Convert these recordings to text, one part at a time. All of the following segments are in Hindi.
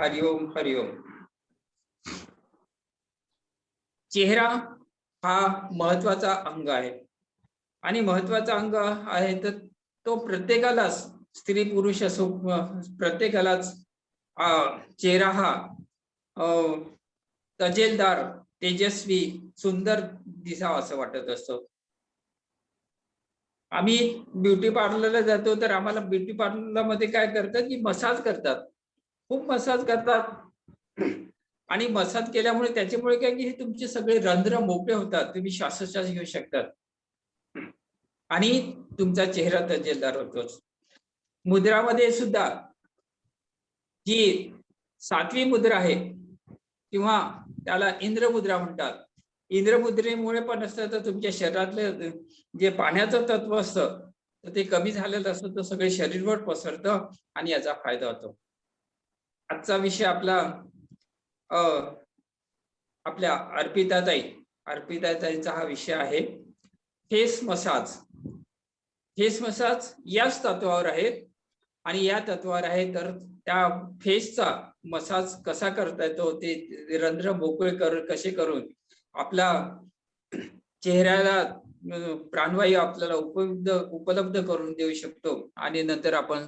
हरिओम हरिओम. चेहरा हा महत्वाचा अंग आहे आणि महत्वाचा अंग आहे तर तो प्रत्येकालाच, स्त्री पुरुष असो, प्रत्येकालाच चेहरा हा तजेलदार, तेजस्वी, सुंदर दिसावा असं वाटत असतं. आम्ही ब्युटी पार्लरला जातो तर आम्हाला ब्युटी पार्लर मध्ये काय करतात की मसाज करतात, खूप मसाज करतात. आणि मसाज केल्यामुळे त्याच्यामुळे काय की तुमचे सगळे रंध्र मोकळे होतात, तुम्ही श्वासोच्छ्वास घेऊ शकतात आणि तुमचा चेहरा तजेलदार होतो. मुद्रामध्ये सुद्धा जी 7वी मुद्रा आहे किंवा त्याला इंद्र मुद्रा म्हणतात. इंद्र मुद्रेमुळे पण असतं तर तुमच्या शरीरातले जे पाण्याचं तत्व असतं तर ते कमी झालेलं असतं तर सगळे शरीरभर पसरतं आणि याचा फायदा होतो. आजचा विषय आपला आपल्या अर्पिताताईंचा हा विषय आहे फेस मसाज. फेस मसाज याच तत्वावर आहे आणि या तत्वावर आहे तर त्या फेसचा मसाज कसा करता येतो, ते रंध्र मोकळे कसे करून आपला चेहऱ्याला प्राणवायू आपल्याला उपलब्ध करून देऊ शकतो आणि नंतर आपण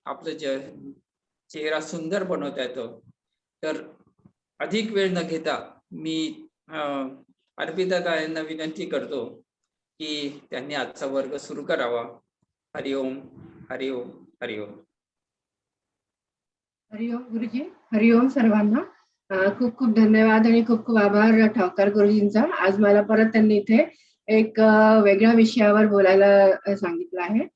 आपलं चेहरा सुंदर बनवता येतो. तर अधिक वेळ न घेता मी अर्पिताताईंना विनंती करतो की त्यांनी आजचा वर्ग सुरू करावा. हरिओम हरिओम हरिओम. हरिओम गुरुजी. हरिओम सर्वांना. खूप खूप धन्यवाद आणि खूप खूप आभार ठावकर गुरुजींचा. आज मला परत त्यांनी इथे एक वेगळ्या विषयावर बोलायला सांगितलं आहे.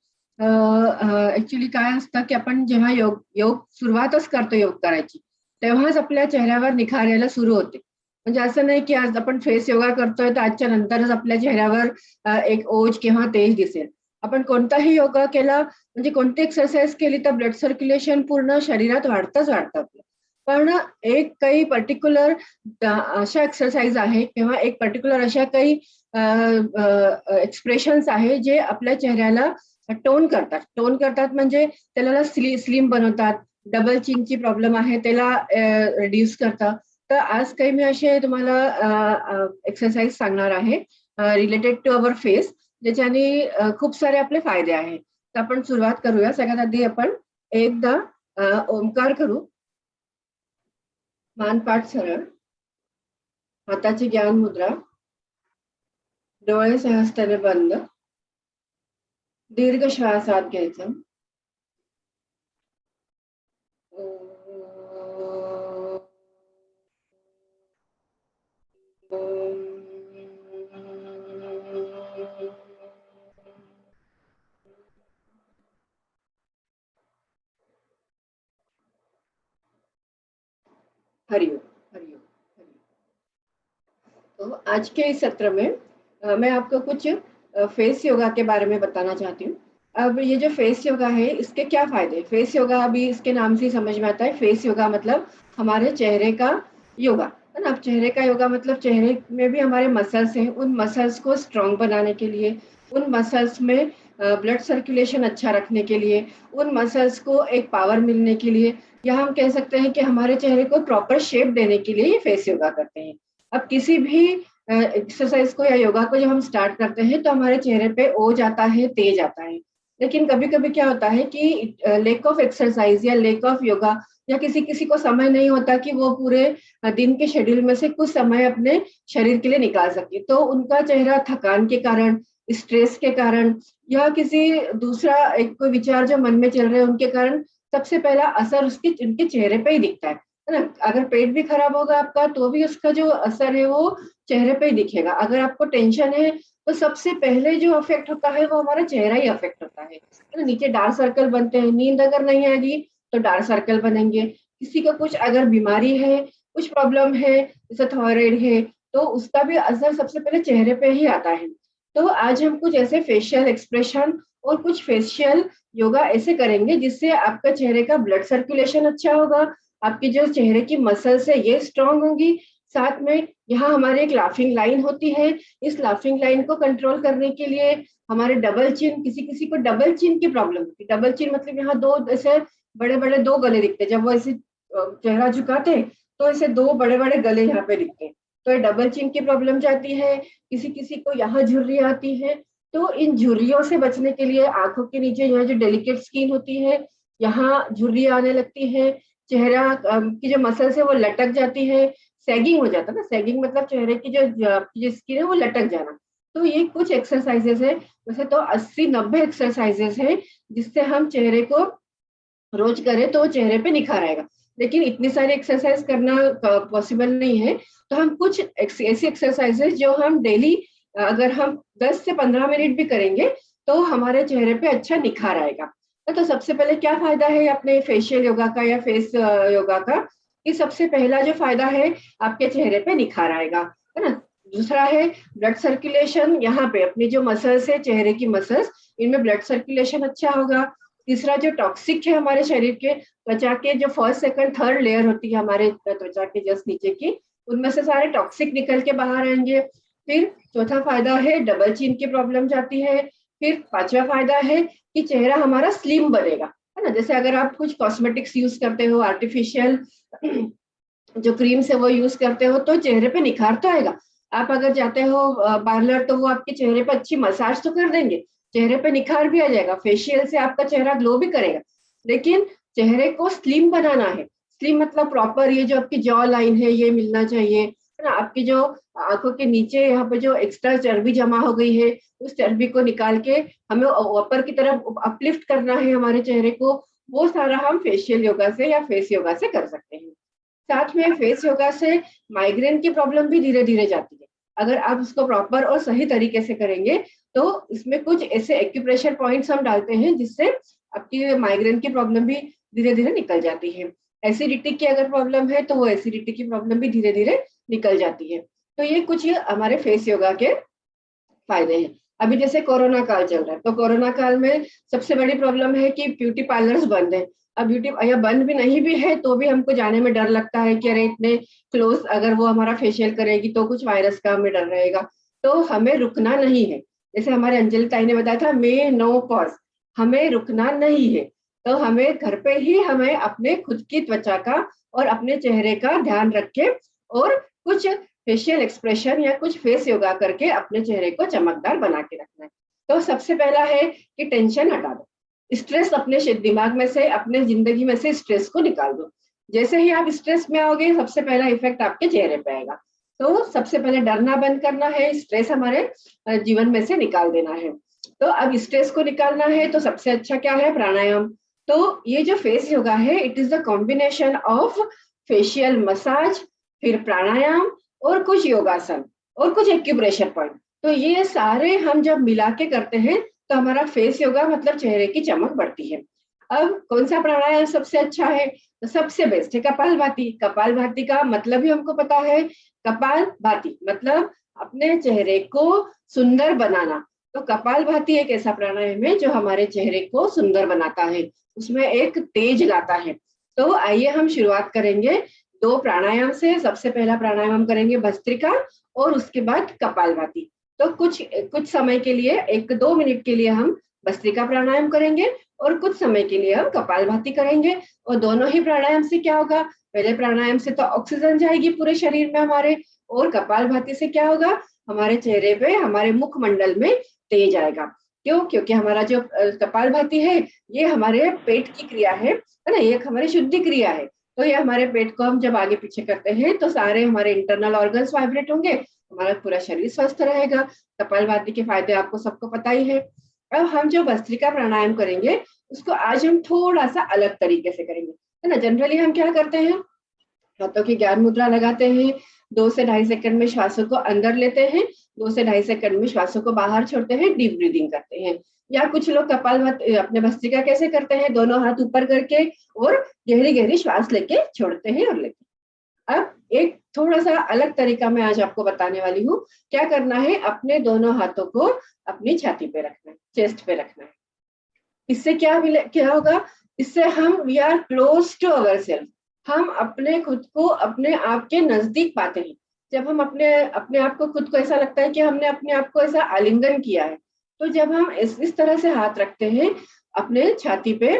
ऍक्च्युली काय असतं की आपण जेव्हा योग सुरुवातच करतो योग करायची तेव्हाच आपल्या चेहऱ्यावर निखार यायला सुरू होते. म्हणजे असं नाही की आज आपण फेस योगा करतोय तर आजच्या नंतरच आपल्या चेहऱ्यावर एक ओज किंवा तेज दिसेल. आपण कोणताही योगा केला म्हणजे कोणती एक्सरसाइज केली तर ब्लड सर्क्युलेशन पूर्ण शरीरात वाढतं आपलं. पण एक काही पर्टिक्युलर अशा एक्सरसाइज आहे किंवा एक पर्टिक्युलर अशा काही एक्सप्रेशन्स आहे जे आपल्या चेहऱ्याला टोन करतात म्हणजे त्याला स्लिम बनवतात. डबल चिनची प्रॉब्लेम आहे त्याला रिड्यूस करतात. तर आज काही मी असे तुम्हाला एक्सरसाइज सांगणार आहे रिलेटेड टू अवर फेस, ज्याच्याने खूप सारे आपले फायदे आहेत. तर आपण सुरुवात करूया. सगळ्यात आधी आपण एकदा ओंकार करू. मानपाठ सरळ, हाताची ज्ञान मुद्रा, डोळे सहजतेने बंद, दीर्घ श्वास आत घ्यायचा. हरिओम हरिओम. तो आज के इस सत्र में मैं आपको कुछ फेस योगा के बारे में बताना चाहती हूँ. अब ये जो फेस योगा है इसके क्या फायदे. फेस योगा अभी इसके नाम से समझ में आता है. फेस योगा मतलब हमारे चेहरे का योगा है ना. अब चेहरे का योगा मतलब चेहरे में भी हमारे मसल्स हैं, उन मसल्स को स्ट्रॉन्ग बनाने के लिए, उन मसल्स में ब्लड सर्कुलेशन अच्छा रखने के लिए, उन मसल्स को एक पावर मिलने के लिए, या हम कह सकते हैं कि हमारे चेहरे को प्रॉपर शेप देने के लिए ये फेस योगा करते हैं. अब किसी भी एक्सरसाइज को या योगा को जब हम स्टार्ट करते हैं तो हमारे चेहरे पे ओज आता है, तेज आता है. लेकिन कभी कभी क्या होता है कि लेक ऑफ एक्सरसाइज या लेक ऑफ योगा, या किसी किसी को समय नहीं होता कि वो पूरे दिन के शेड्यूल में से कुछ समय अपने शरीर के लिए निकाल सके, तो उनका चेहरा थकान के कारण, स्ट्रेस के कारण या किसी दूसरा एक कोई विचार जो मन में चल रहे हैं उनके कारण सबसे पहला असर उनके चेहरे पे ही दिखता है ना. अगर पेट भी खराब होगा आपका तो भी उसका जो असर है वो चेहरे पे ही दिखेगा. अगर आपको टेंशन है तो सबसे पहले जो अफेक्ट होता है वो हमारा चेहरा ही अफेक्ट होता है ना. नीचे डार्क सर्कल बनते हैं. नींद अगर नहीं आएगी तो डार्क सर्कल बनेंगे. किसी को कुछ अगर बीमारी है, कुछ प्रॉब्लम है, जैसे थायराइड है, तो उसका भी असर सबसे पहले चेहरे पे ही आता है. तो आज हम कुछ ऐसे फेशियल एक्सप्रेशन और कुछ फेशियल योगा ऐसे करेंगे जिससे आपका चेहरे का ब्लड सर्कुलेशन अच्छा होगा, आपकी जो चेहरे की मसल्स है ये स्ट्रांग होंगी. साथ में यहाँ हमारे एक लाफिंग लाइन होती है. इस लाफिंग लाइन को कंट्रोल करने के लिए हमारे डबल चिन, किसी किसी को डबल चिन की प्रॉब्लम होती है. डबल चिन मतलब यहाँ दो ऐसे बड़े बड़े दो गले दिखते हैं. जब वो ऐसे चेहरा झुकाते हैं तो ऐसे दो बड़े बड़े गले यहाँ पे दिखते हैं, तो ये डबल चिन की प्रॉब्लम जाती है। किसी किसी को यहाँ झुर्री आती है, तो इन झुर्रियों से बचने के लिए आंखों के नीचे यहाँ जो डेलिकेट स्किन होती है यहाँ झुर्री आने लगती है, चेहरा की जो मसल्स है वो लटक जाती है, सैगिंग हो जाता है ना, सैगिंग मतलब चेहरे की जो स्किन है वो लटक जाना। तो ये कुछ एक्सरसाइजेस है, वैसे तो 80-90 एक्सरसाइजेस है जिससे हम चेहरे को रोज करें तो चेहरे पे निखार आएगा, लेकिन इतनी सारी एक्सरसाइज करना पॉसिबल नहीं है। तो हम कुछ ऐसी एक्सरसाइजेस जो हम डेली अगर हम 10 से 15 मिनट भी करेंगे तो हमारे चेहरे पे अच्छा निखार आएगा। तो सबसे पहले क्या फायदा है अपने फेशियल योगा का या फेस योगा का, कि सबसे पहला जो फायदा है आपके चेहरे पे निखार आएगा, है ना। दूसरा है ब्लड सर्कुलेशन, यहाँ पे अपनी जो मसल्स है चेहरे की मसल्स, इनमें ब्लड सर्कुलेशन अच्छा होगा। तीसरा जो टॉक्सिक है हमारे शरीर के त्वचा के जो फर्स्ट सेकंड थर्ड लेयर होती है हमारे त्वचा के जस्ट नीचे की, उनमें से सारे टॉक्सिक निकल के बाहर आएंगे। फिर चौथा फायदा है डबल चिन की प्रॉब्लम जाती है। फिर पांचवा फायदा है कि चेहरा हमारा स्लिम बनेगा, है ना। जैसे अगर आप कुछ कॉस्मेटिक्स यूज करते हो, आर्टिफिशियल जो क्रीम्स है वो यूज करते हो तो चेहरे पे निखार तो आएगा। आप अगर जाते हो पार्लर तो वो आपके चेहरे पे अच्छी मसाज तो कर देंगे, चेहरे पे निखार भी आ जाएगा, फेशियल से आपका चेहरा ग्लो भी करेगा। लेकिन चेहरे को स्लिम बनाना है, स्लिम मतलब प्रॉपर ये जो आपकी जॉ लाइन है ये मिलना चाहिए, है ना। आपकी जो आंखों के नीचे यहाँ पे जो एक्स्ट्रा चर्बी जमा हो गई है उस चर्बी को निकाल के हमें ऊपर की तरफ अपलिफ्ट करना है हमारे चेहरे को, वो सारा हम फेशियल योगा से या फेस योगा से कर सकते हैं। साथ में फेस योगा से माइग्रेन की प्रॉब्लम भी धीरे धीरे जाती है, अगर आप उसको प्रॉपर और सही तरीके से करेंगे। तो इसमें कुछ ऐसे एक्यूप्रेशर पॉइंट्स हम डालते हैं जिससे आपकी माइग्रेन की प्रॉब्लम भी धीरे धीरे निकल जाती है। एसिडिटी की अगर प्रॉब्लम है तो वो एसिडिटी की प्रॉब्लम भी धीरे धीरे निकल जाती है। तो ये कुछ हमारे फेस योगा के फायदे हैं। अभी जैसे कोरोना काल चल रहा है, तो कोरोना काल में सबसे बड़ी प्रॉब्लम है कि ब्यूटी पार्लर्स बंद है। अब ब्यूटी या बंद भी नहीं भी है तो भी हमको जाने में डर लगता है कि अरे इतने क्लोज अगर वो हमारा फेशियल करेगी तो कुछ वायरस का हमें डर रहेगा। तो हमें रुकना नहीं है, जैसे हमारे अंजलि ताई ने बताया था मे नो पॉज, हमें रुकना नहीं है। तो हमें घर पे ही हमें अपने खुद की त्वचा का और अपने चेहरे का ध्यान रख के और कुछ फेशियल एक्सप्रेशन या कुछ फेस योगा करके अपने चेहरे को चमकदार बना के रखना है। तो सबसे पहला है कि टेंशन हटा दो, स्ट्रेस अपने दिमाग में से, अपने जिंदगी में से स्ट्रेस को निकाल दो। जैसे ही आप स्ट्रेस में आओगे सबसे पहला इफेक्ट आपके चेहरे पे आएगा। तो सबसे पहले डरना बंद करना है, स्ट्रेस हमारे जीवन में से निकाल देना है। तो अब स्ट्रेस को निकालना है तो सबसे अच्छा क्या है, प्राणायाम। तो ये जो फेस योगा है it is the combination of facial massage, फिर प्राणायाम और कुछ योगासन और कुछ एक्यूप्रेशर पॉइंट। तो ये सारे हम जब मिला के करते हैं तो हमारा फेस योगा मतलब चेहरे की चमक बढ़ती है। अब कौन सा प्राणायाम सबसे अच्छा है, तो सबसे बेस्ट है कपालभाति। कपालभाति का मतलब ही हमको पता है, कपालभाति मतलब अपने चेहरे को सुंदर बनाना। तो कपालभाति एक ऐसा प्राणायाम है जो हमारे चेहरे को सुंदर बनाता है, उसमें एक तेज लाता है। तो आइए हम शुरुआत करेंगे 2 प्राणायाम से। सबसे पहला प्राणायाम हम करेंगे भस्त्रिका और उसके बाद कपालभाति। तो कुछ समय के लिए 1-2 मिनट के लिए हम भस्त्रिका प्राणायाम करेंगे और कुछ समय के लिए हम कपालभाति करेंगे। और दोनों ही प्राणायाम से क्या होगा, पहले प्राणायाम से तो ऑक्सीजन जाएगी पूरे शरीर में हमारे, और कपालभाति से क्या होगा, हमारे चेहरे पे, हमारे मुखमंडल में तेज आएगा। क्यों? क्योंकि हमारा जो कपालभाति है ये हमारे पेट की क्रिया है ना, ये हमारी शुद्धि क्रिया है। तो ये हमारे पेट को हम जब आगे पीछे करते हैं तो सारे हमारे इंटरनल ऑर्गन्स वाइब्रेट होंगे, हमारा पूरा शरीर स्वस्थ रहेगा। कपालभाति के फायदे आपको सबको पता ही है। अब हम जो भस्त्रिका प्राणायाम करेंगे उसको आज हम थोड़ा सा अलग तरीके से करेंगे, है ना। जनरली हम क्या करते हैं, हाथों की ज्ञान मुद्रा लगाते हैं, 2 से 2.5 सेकंड में श्वासों को अंदर लेते हैं, 2 से 2.5 सेकंड में श्वासों को बाहर छोड़ते हैं, डीप ब्रीदिंग करते हैं। या कुछ लोग कपालभाति अपने भस्त्रिका कैसे करते हैं, दोनों हाथ ऊपर करके और गहरी गहरी श्वास लेके छोड़ते हैं और लेते हैं। अब एक थोड़ा सा अलग तरीका मैं आज आपको बताने वाली हूँ। क्या करना है, अपने दोनों हाथों को अपनी छाती पे रखना है, चेस्ट पे रखना है। इससे क्या होगा, इससे हम we are close to our self, हम अपने खुद को अपने आप के नजदीक पाते हैं। जब हम अपने आप को खुद को ऐसा लगता है कि हमने अपने आप को ऐसा आलिंगन किया है, तो जब हम इस तरह से हाथ रखते हैं अपने छाती पे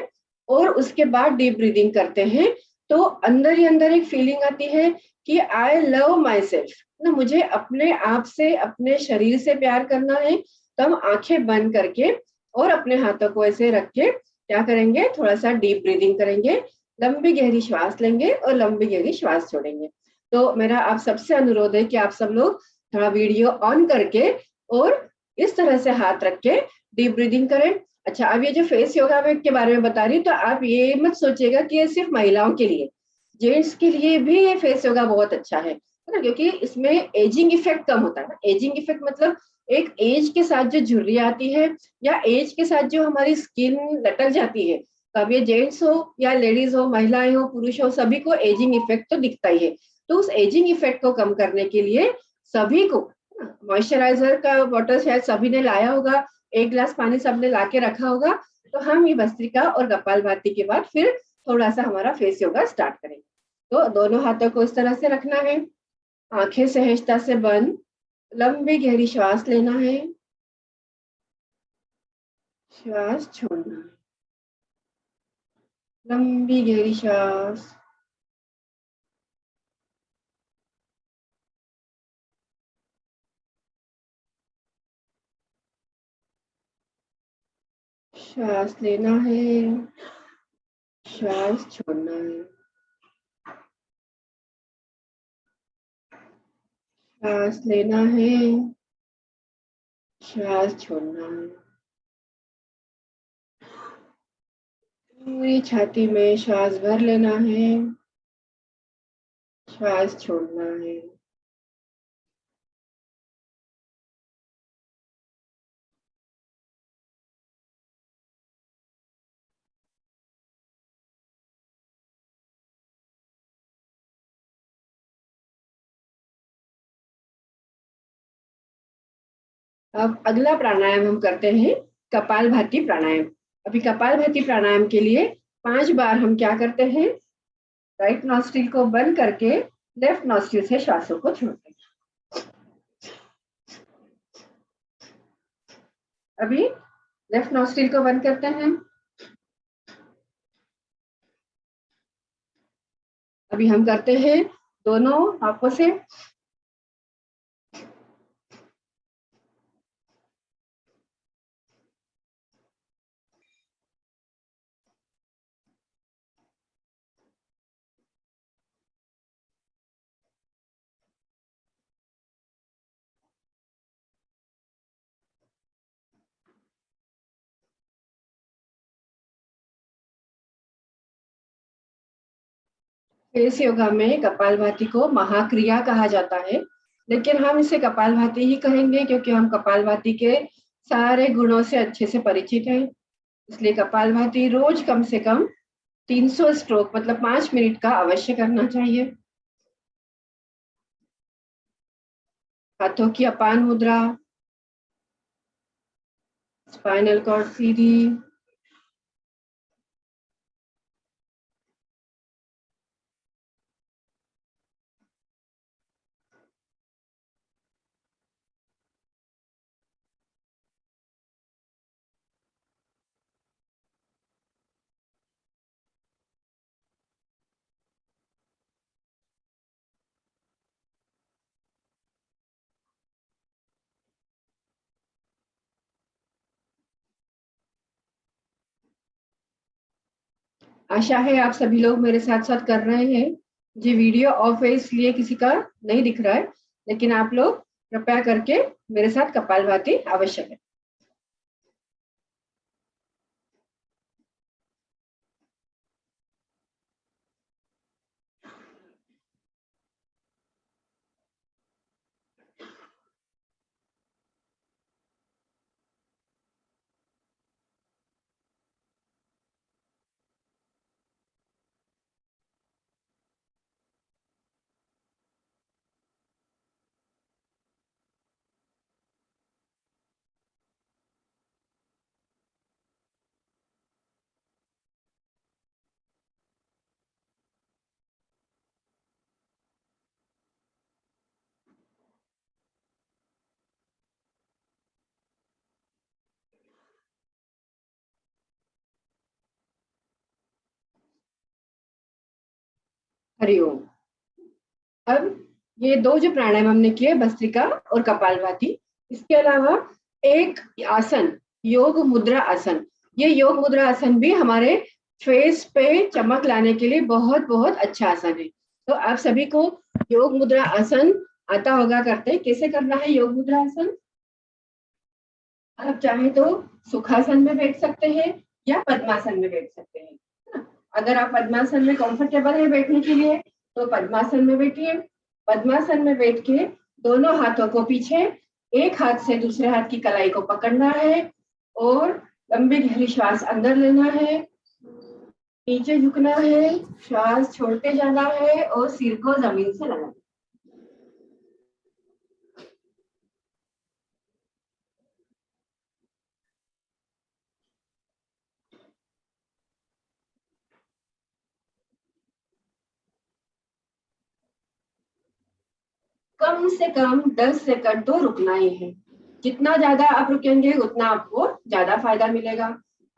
और उसके बाद डीप ब्रीदिंग करते हैं तो अंदर ही अंदर एक फीलिंग आती है कि आई लव माई सेल्फ ना, मुझे अपने आप से, अपने शरीर से प्यार करना है। तो हम आंखें बंद करके और अपने हाथों को ऐसे रख के क्या करेंगे, थोड़ा सा डीप ब्रीदिंग करेंगे, लंबी गहरी श्वास लेंगे और लंबी गहरी श्वास छोड़ेंगे। तो मेरा आप सबसे अनुरोध है कि आप सब लोग थोड़ा वीडियो ऑन करके और इस तरह से हाथ रख के डीप ब्रीदिंग करें। अच्छा, अब ये जो फेस योगा के बारे में बता रही हूँ, तो आप ये मत सोचिएगा कि ये सिर्फ महिलाओं के लिए, जेंट्स के लिए भी ये फेस योगा बहुत अच्छा है ना, क्योंकि इसमें एजिंग इफेक्ट कम होता है ना। एजिंग इफेक्ट मतलब एक एज के साथ जो झुर्री आती है या एज के साथ जो हमारी स्किन लटक जाती है, तो अब ये जेंट्स हो या लेडीज हो, महिलाएं हो पुरुष हो, सभी को एजिंग इफेक्ट तो दिखता ही है। तो उस एजिंग इफेक्ट को कम करने के लिए सभी को मॉइस्चराइजर का बॉटल शायद सभी ने लाया होगा, एक गिलास पानी सबने ला के रखा होगा। तो हम ये भस्त्रिका और कपालभाति के बाद फिर थोड़ा सा हमारा फेस योगा स्टार्ट करेंगे। तो दोनों हाथों को इस तरह से रखना है, आंखें सहजता से बंद, लंबी गहरी श्वास लेना है, श्वास छोड़ना है, लंबी गहरी श्वास, श्वास लेना है, श्वास छोड़ना है, श्वास लेना है, श्वास छोड़ना है। पूरी छाती में श्वास भर लेना है, श्वास छोड़ना है। अब अगला प्राणायाम हम करते हैं कपालभाति प्राणायाम। अभी कपालभाति प्राणायाम के लिए 5 बार हम क्या करते हैं, राइट नॉस्ट्रिल को बंद करके लेफ्ट नॉस्ट्रिल से श्वासों को छोड़ते हैं। अभी लेफ्ट नॉस्ट्रिल को बंद करते हैं। अभी हम करते हैं दोनों आंखों से। फेस योगा में कपालभाति को महाक्रिया कहा जाता है, लेकिन हम इसे कपालभाति ही कहेंगे क्योंकि हम कपालभाति के सारे गुणों से अच्छे से परिचित हैं। इसलिए कपालभाति रोज कम से कम 300 स्ट्रोक मतलब 5 मिनट का अवश्य करना चाहिए। हाथों की अपान मुद्रा, स्पाइनल कॉर्ड सीधी, आशा है आप सभी लोग मेरे साथ साथ कर रहे हैं। जी वीडियो ऑफ है इसलिए किसी का नहीं दिख रहा है, लेकिन आप लोग कृपया करके मेरे साथ कपालभाति अवश्य करें। हरिओम। अब ये दो जो प्राणायाम हमने किए, भस्त्रिका और कपालभाति, इसके अलावा एक आसन, योग मुद्रा आसन। ये योग मुद्रा आसन भी हमारे फेस पे चमक लाने के लिए बहुत बहुत अच्छा आसन है। तो आप सभी को योग मुद्रा आसन आता होगा करते हैं। कैसे करना है योग मुद्रा आसन? आप चाहे तो सुखासन में बैठ सकते हैं या पद्मासन में बैठ सकते हैं। अगर आप पद्मासन में कंफर्टेबल है बैठने के लिए तो पद्मासन में बैठिए। पद्मासन में बैठ के दोनों हाथों को पीछे, एक हाथ से दूसरे हाथ की कलाई को पकड़ना है और लंबी गहरी श्वास अंदर लेना है, नीचे झुकना है, श्वास छोड़ते जाना है और सिर को जमीन से लगाना। कम से कम 10 सेकंड तो रुकना ही है। जितना ज्यादा आप रुकेंगे उतना आपको ज्यादा फायदा मिलेगा।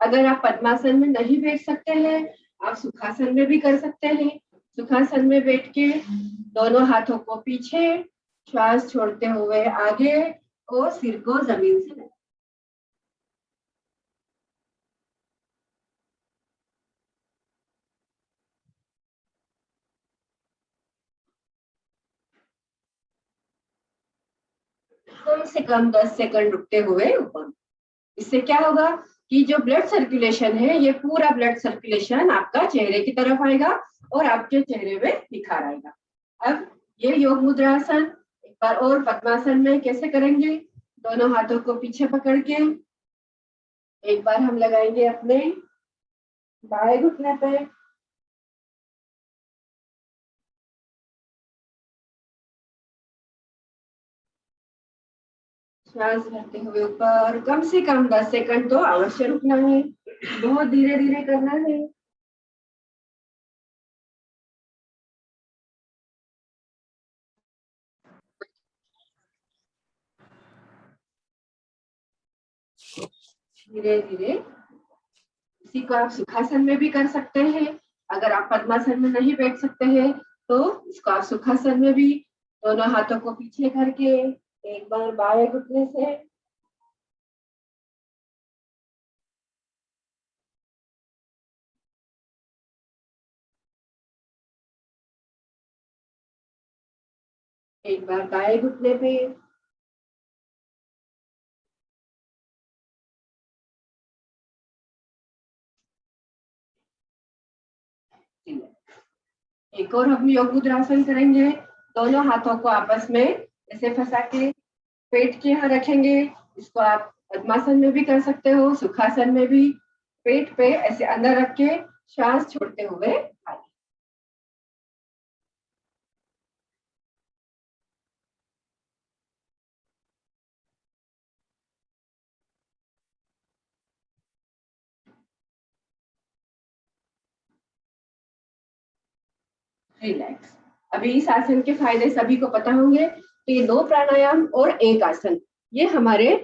अगर आप पद्मासन में नहीं बैठ सकते हैं, आप सुखासन में भी कर सकते हैं। सुखासन में बैठ के दोनों हाथों को पीछे, श्वास छोड़ते हुए आगे और सिर को जमीन से लगाएं। कम से कम 10 सेकंड रुकते हुए ऊपर। इससे क्या होगा कि जो ब्लड सर्कुलेशन है, ये पूरा ब्लड सर्कुलेशन आपका चेहरे की तरफ आएगा और आपके चेहरे में निखार आएगा। अब ये योग मुद्रासन एक बार और पद्मासन में कैसे करेंगे? दोनों हाथों को पीछे पकड़ के एक बार हम लगाएंगे अपने बाएं घुटने पे, श्वास भरते हुए ऊपर। कम से कम 10 सेकंड तो अवश्य रुकना है, बहुत धीरे धीरे करना है। धीरे धीरे। इसी को आप सुखासन में भी कर सकते हैं। अगर आप पद्मासन में नहीं बैठ सकते हैं तो इसको आप सुखासन में भी दोनों हाथों को पीछे करके एक बार बाएं घुटने से एक बार दाएं घुटने पे, एक और हम योग मुद्रासन करेंगे। दोनों हाथों को आपस में ऐसे फंसा के पेट के यहाँ रखेंगे। इसको आप पद्मासन में भी कर सकते हो, सुखासन में भी। पेट पे ऐसे अंदर रख के श्वास छोड़ते हुए आगे। रिलैक्स। अभी इस आसन के फायदे सभी को पता होंगे। तो ये 2 प्राणायाम और एक आसन, ये हमारे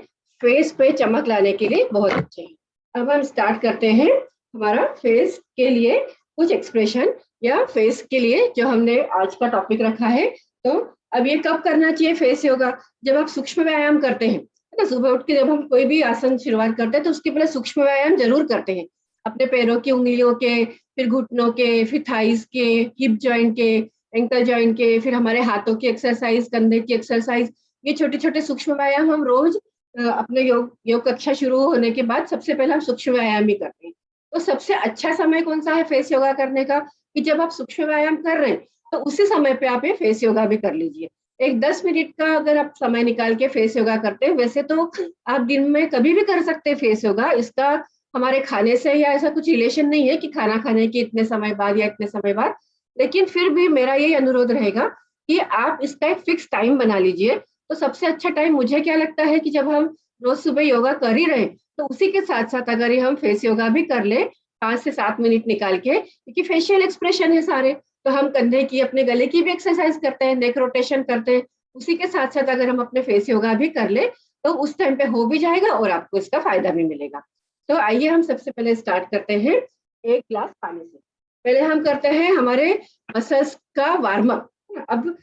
फेस पे चमक लाने के लिए बहुत अच्छे हैं। अब हम स्टार्ट करते हैं हमारा फेस के लिए कुछ एक्सप्रेशन या फेस के लिए जो हमने आज का टॉपिक रखा है। तो अब ये कब करना चाहिए फेस योगा? जब आप सूक्ष्म व्यायाम करते हैं, है ना। सुबह उठ के जब हम कोई भी आसन शुरुआत करते हैं तो उसके पहले सूक्ष्म व्यायाम जरूर करते हैं। अपने पैरों की उंगलियों के, फिर घुटनों के, फिर थाइस के, हिप जॉइंट के, एंकल जॉइंट के, फिर हमारे हाथों की एक्सरसाइज, कंधे की एक्सरसाइज। ये छोटे छोटे सूक्ष्म व्यायाम हम रोज अपने योग कक्षा शुरू होने के बाद सबसे पहले हम सूक्ष्म व्यायाम ही करते हैं। तो सबसे अच्छा समय कौन सा है फेस योगा करने का? कि जब आप सूक्ष्म व्यायाम कर रहे हैं तो उसी समय पे आप ये फेस योगा भी कर लीजिए। एक 10 मिनट का अगर आप समय निकाल के फेस योगा करते हैं, वैसे तो आप दिन में कभी भी कर सकते हैं फेस योगा। इसका हमारे खाने से या ऐसा कुछ रिलेशन नहीं है कि खाना खाने के इतने समय बाद या इतने समय बाद। लेकिन फिर भी मेरा यही अनुरोध रहेगा कि आप इसका एक फिक्स टाइम बना लीजिए। तो सबसे अच्छा टाइम मुझे क्या लगता है कि जब हम रोज सुबह योगा कर ही रहे तो उसी के साथ साथ अगर ये हम फेस योगा भी कर ले 5 से 7 मिनट निकाल के, क्योंकि फेशियल एक्सप्रेशन है सारे, तो हम कंधे की, अपने गले की भी एक्सरसाइज करते हैं, नेक रोटेशन करते हैं। उसी के साथ साथ अगर हम अपने फेस योगा भी कर ले तो उस टाइम पे हो भी जाएगा और आपको इसका फायदा भी मिलेगा। तो आइए हम सबसे पहले स्टार्ट करते हैं 1 गिलास पानी से। पहले हम करते हैं हमारे मसल्स का वार्म अप। अब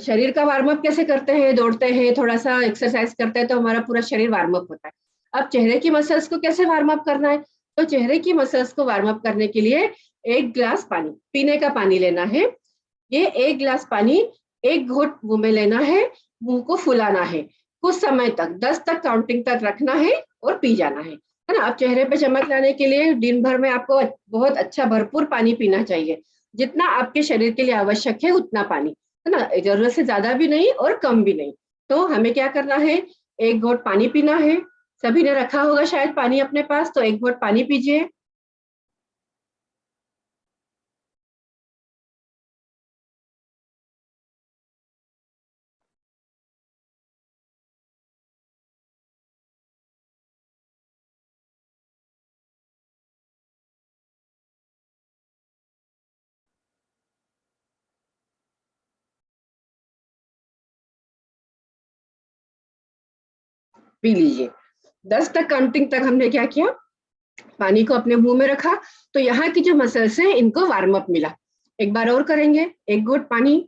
शरीर का वार्म अप कैसे करते हैं, दौड़ते हैं, थोड़ा सा एक्सरसाइज करते हैं तो हमारा पूरा शरीर वार्म अप होता है। अब चेहरे की मसल्स को कैसे वार्म अप करना है, तो चेहरे की मसल्स को वार्म अप करने के लिए 1 गिलास पानी, पीने का पानी लेना है। ये 1 गिलास पानी 1 घूंट मुंह में लेना है, मुंह को फुलाना है, कुछ समय तक 10 तक काउंटिंग तक रखना है और पी जाना है ना। अब चेहरे पे चमक लाने के लिए दिन भर में आपको बहुत अच्छा भरपूर पानी पीना चाहिए, जितना आपके शरीर के लिए आवश्यक है उतना पानी, है ना, जरूरत से ज्यादा भी नहीं और कम भी नहीं। तो हमें क्या करना है, 1 घूंट पानी पीना है। सभी ने रखा होगा शायद पानी अपने पास, तो 1 घूंट पानी पीजिए। पी लीजिए। 10 तक काउंटिंग तक हमने क्या किया, पानी को अपने मुंह में रखा, तो यहाँ की जो मसल्स हैं इनको वार्म अप मिला। एक बार और करेंगे, 1 घूंट पानी,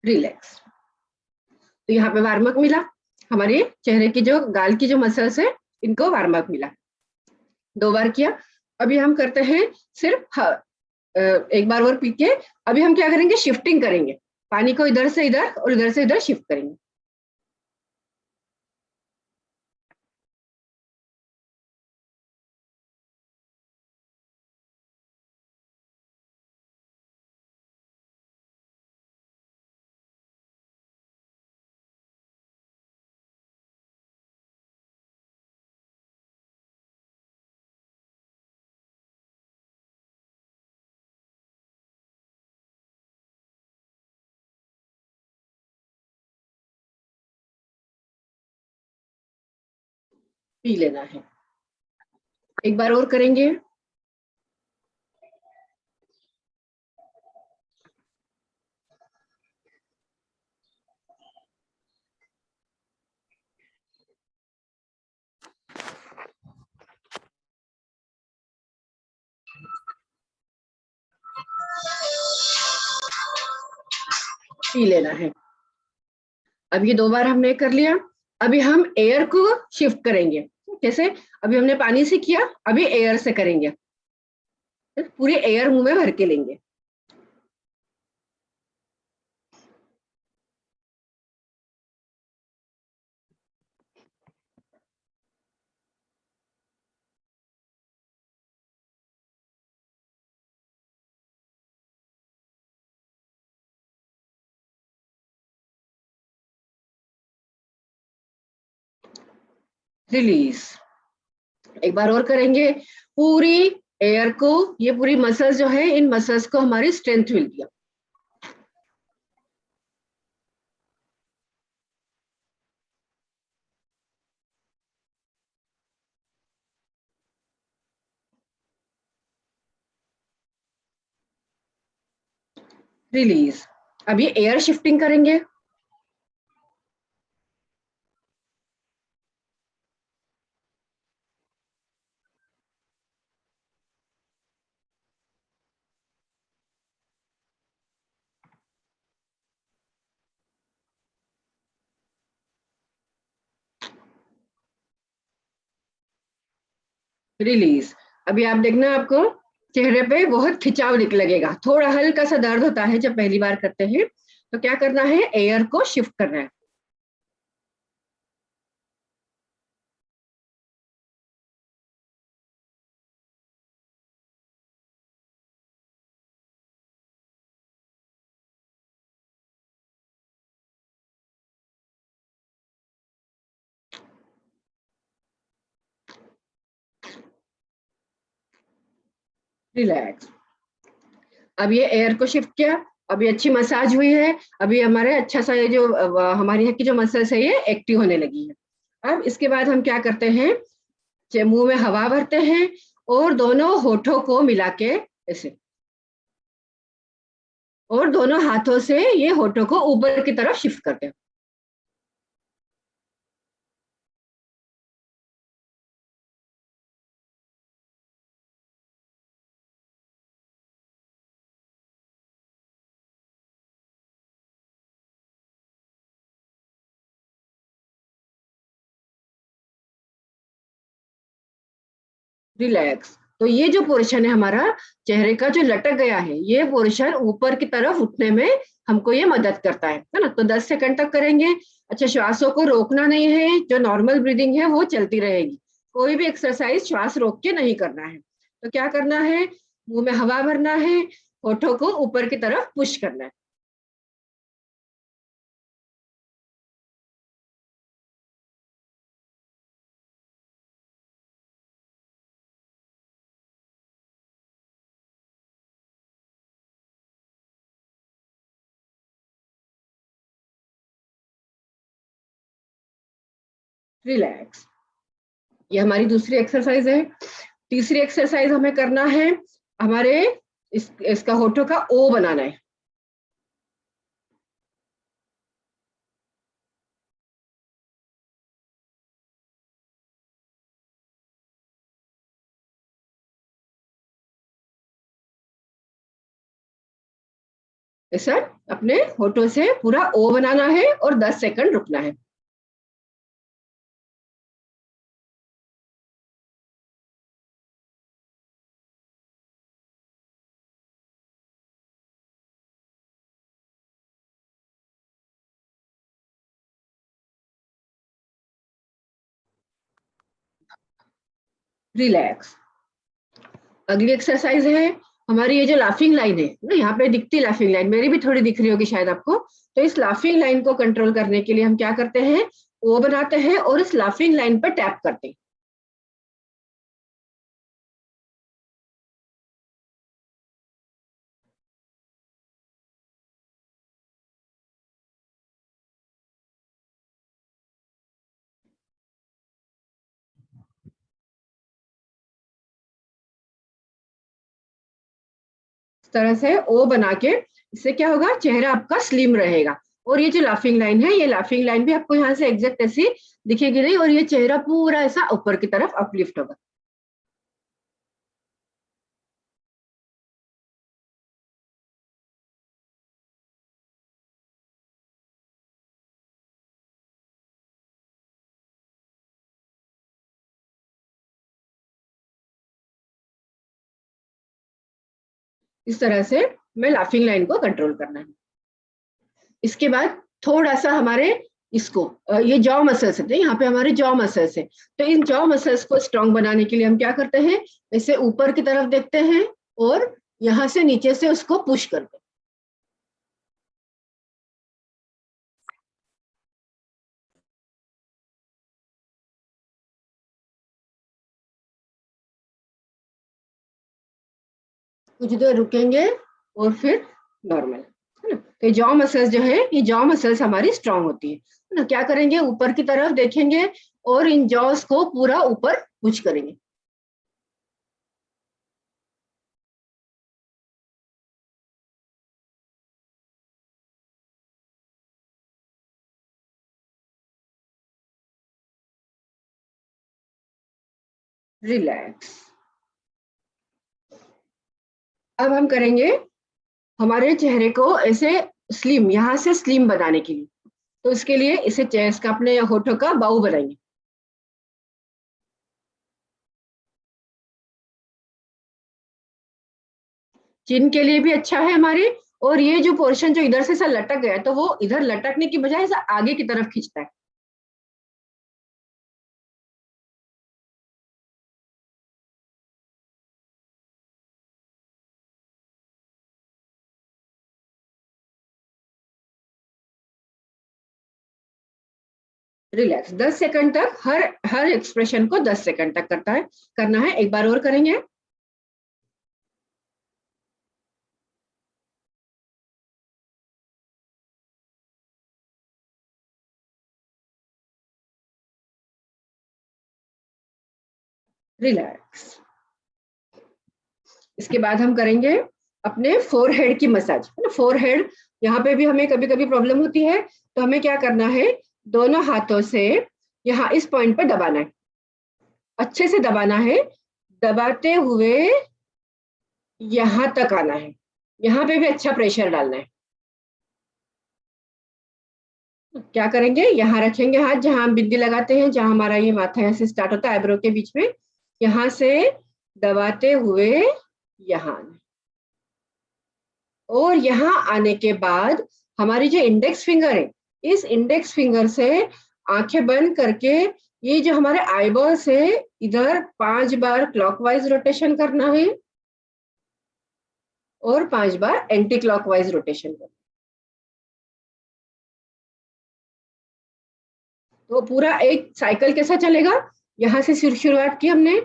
रिलैक्स। तो यहाँ पे वार्म अप मिला, हमारे चेहरे की जो गाल की जो मसल्स है इनको वार्म अप मिला। 2 बार किया। अभी हम करते हैं सिर्फ एक बार और पी के, अभी हम क्या करेंगे, शिफ्टिंग करेंगे, पानी को इधर से इधर और इधर से इधर शिफ्ट करेंगे। पी लेना है। एक बार और करेंगे। पी लेना है। अब ये 2 बार हमने कर लिया। अभी हम एयर को शिफ्ट करेंगे। कैसे, अभी हमने पानी से किया, अभी एयर से करेंगे। पूरे एयर मुंह में भर के लेंगे। रिलीज। एक बार और करेंगे। पूरी एयर को, ये पूरी मसल्स जो है, इन मसल्स को हमारी स्ट्रेंथ मिल गया। रिलीज। अब ये एयर शिफ्टिंग करेंगे। रिलीज। अभी आप देखना, आपको चेहरे पे बहुत खिंचाव लगेगा, थोड़ा हल्का सा दर्द होता है जब पहली बार करते हैं। तो क्या करना है, एयर को शिफ्ट करना है। रिलैक्स। अब ये एयर को शिफ्ट किया, अभी अच्छी मसाज हुई है, अभी हमारे अच्छा सा ये जो हमारी यहाँ की जो मसल्स है ये एक्टिव होने लगी है। अब इसके बाद हम क्या करते हैं, मुंह में हवा भरते हैं और दोनों होठों को मिला के ऐसे, और दोनों हाथों से ये होठों को ऊपर की तरफ शिफ्ट करते हैं। रिलैक्स। तो ये जो पोर्शन है हमारा चेहरे का जो लटक गया है, ये पोर्शन ऊपर की तरफ उठने में हमको ये मदद करता है ना। तो 10 सेकंड तक करेंगे। अच्छा, श्वासों को रोकना नहीं है, जो नॉर्मल ब्रीदिंग है वो चलती रहेगी। कोई भी एक्सरसाइज श्वास रोक के नहीं करना है। तो क्या करना है, मुंह में हवा भरना है, होठों को ऊपर की तरफ पुश करना है। रिलैक्स। ये हमारी दूसरी एक्सरसाइज है। तीसरी एक्सरसाइज हमें करना है, हमारे इसका होठों का ओ बनाना है। ऐसा अपने होठों से पूरा ओ बनाना है और 10 सेकंड रुकना है। रिलैक्स। अगली एक्सरसाइज है हमारी, ये जो लाफिंग लाइन है ना, यहाँ पे दिखती लाफिंग लाइन, मेरी भी थोड़ी दिख रही होगी शायद आपको। तो इस लाफिंग लाइन को कंट्रोल करने के लिए हम क्या करते हैं, ओ बनाते हैं और इस लाफिंग लाइन पर टैप करते हैं। इस तरह से ओ बना के, इससे क्या होगा, चेहरा आपका स्लिम रहेगा। और ये जो लाफिंग लाइन है, ये लाफिंग लाइन भी आपको यहाँ से एग्जैक्ट ऐसी दिखेगी नहीं, और ये चेहरा पूरा ऐसा ऊपर की तरफ अपलिफ्ट होगा। इस तरह से मैं लाफिंग लाइन को कंट्रोल करना है। इसके बाद थोड़ा सा हमारे इसको ये जॉ मसल्स है, यहाँ पे हमारे जॉ मसल्स है। तो इन जॉ मसल्स को स्ट्रांग बनाने के लिए हम क्या करते हैं, ऐसे ऊपर की तरफ देखते हैं और यहाँ से नीचे से उसको पुश करते हैं। कुछ देर रुकेंगे और फिर नॉर्मल, है ना। तो ये जॉ मसल्स जो है, ये जॉ मसल्स हमारी स्ट्रांग होती है ना। क्या करेंगे, ऊपर की तरफ देखेंगे और इन जॉस को पूरा ऊपर पुश करेंगे। रिलैक्स। अब हम करेंगे हमारे चेहरे को ऐसे स्लिम, यहाँ से स्लिम बनाने के लिए। तो इसके लिए इसे चेस्ट का, अपने होठों का बाहु बनाएंगे। चिन के लिए भी अच्छा है हमारे। और ये जो पोर्शन जो इधर से ऐसा लटक गया है, तो वो इधर लटकने की बजाय ऐसा आगे की तरफ खींचता है। रिलैक्स। 10 सेकंड तक, हर हर एक्सप्रेशन को 10 सेकंड तक करना है। एक बार और करेंगे। रिलैक्स। इसके बाद हम करेंगे अपने फोरहेड की मसाज, है ना। फोरहेड, यहाँ पे भी हमें कभी कभी प्रॉब्लम होती है, तो हमें क्या करना है, दोनों हाथों से यहाँ इस पॉइंट पर दबाना है, अच्छे से दबाना है, दबाते हुए यहाँ तक आना है, यहाँ पे भी अच्छा प्रेशर डालना है। क्या करेंगे, यहाँ रखेंगे हाथ जहाँ हम बिंदी लगाते हैं, जहाँ हमारा ये माथा यहाँ से स्टार्ट होता है आईब्रो के बीच में, यहाँ से दबाते हुए यहाँ आना। और यहाँ आने के बाद हमारी जो इंडेक्स फिंगर है, इस इंडेक्स फिंगर से आंखें बंद करके ये जो हमारे आईबॉल्स है इधर 5 बार क्लॉकवाइज रोटेशन करना है और 5 बार एंटी क्लॉकवाइज रोटेशन करना है। तो पूरा एक साइकिल कैसा चलेगा, यहाँ से शुरुआत की हमने,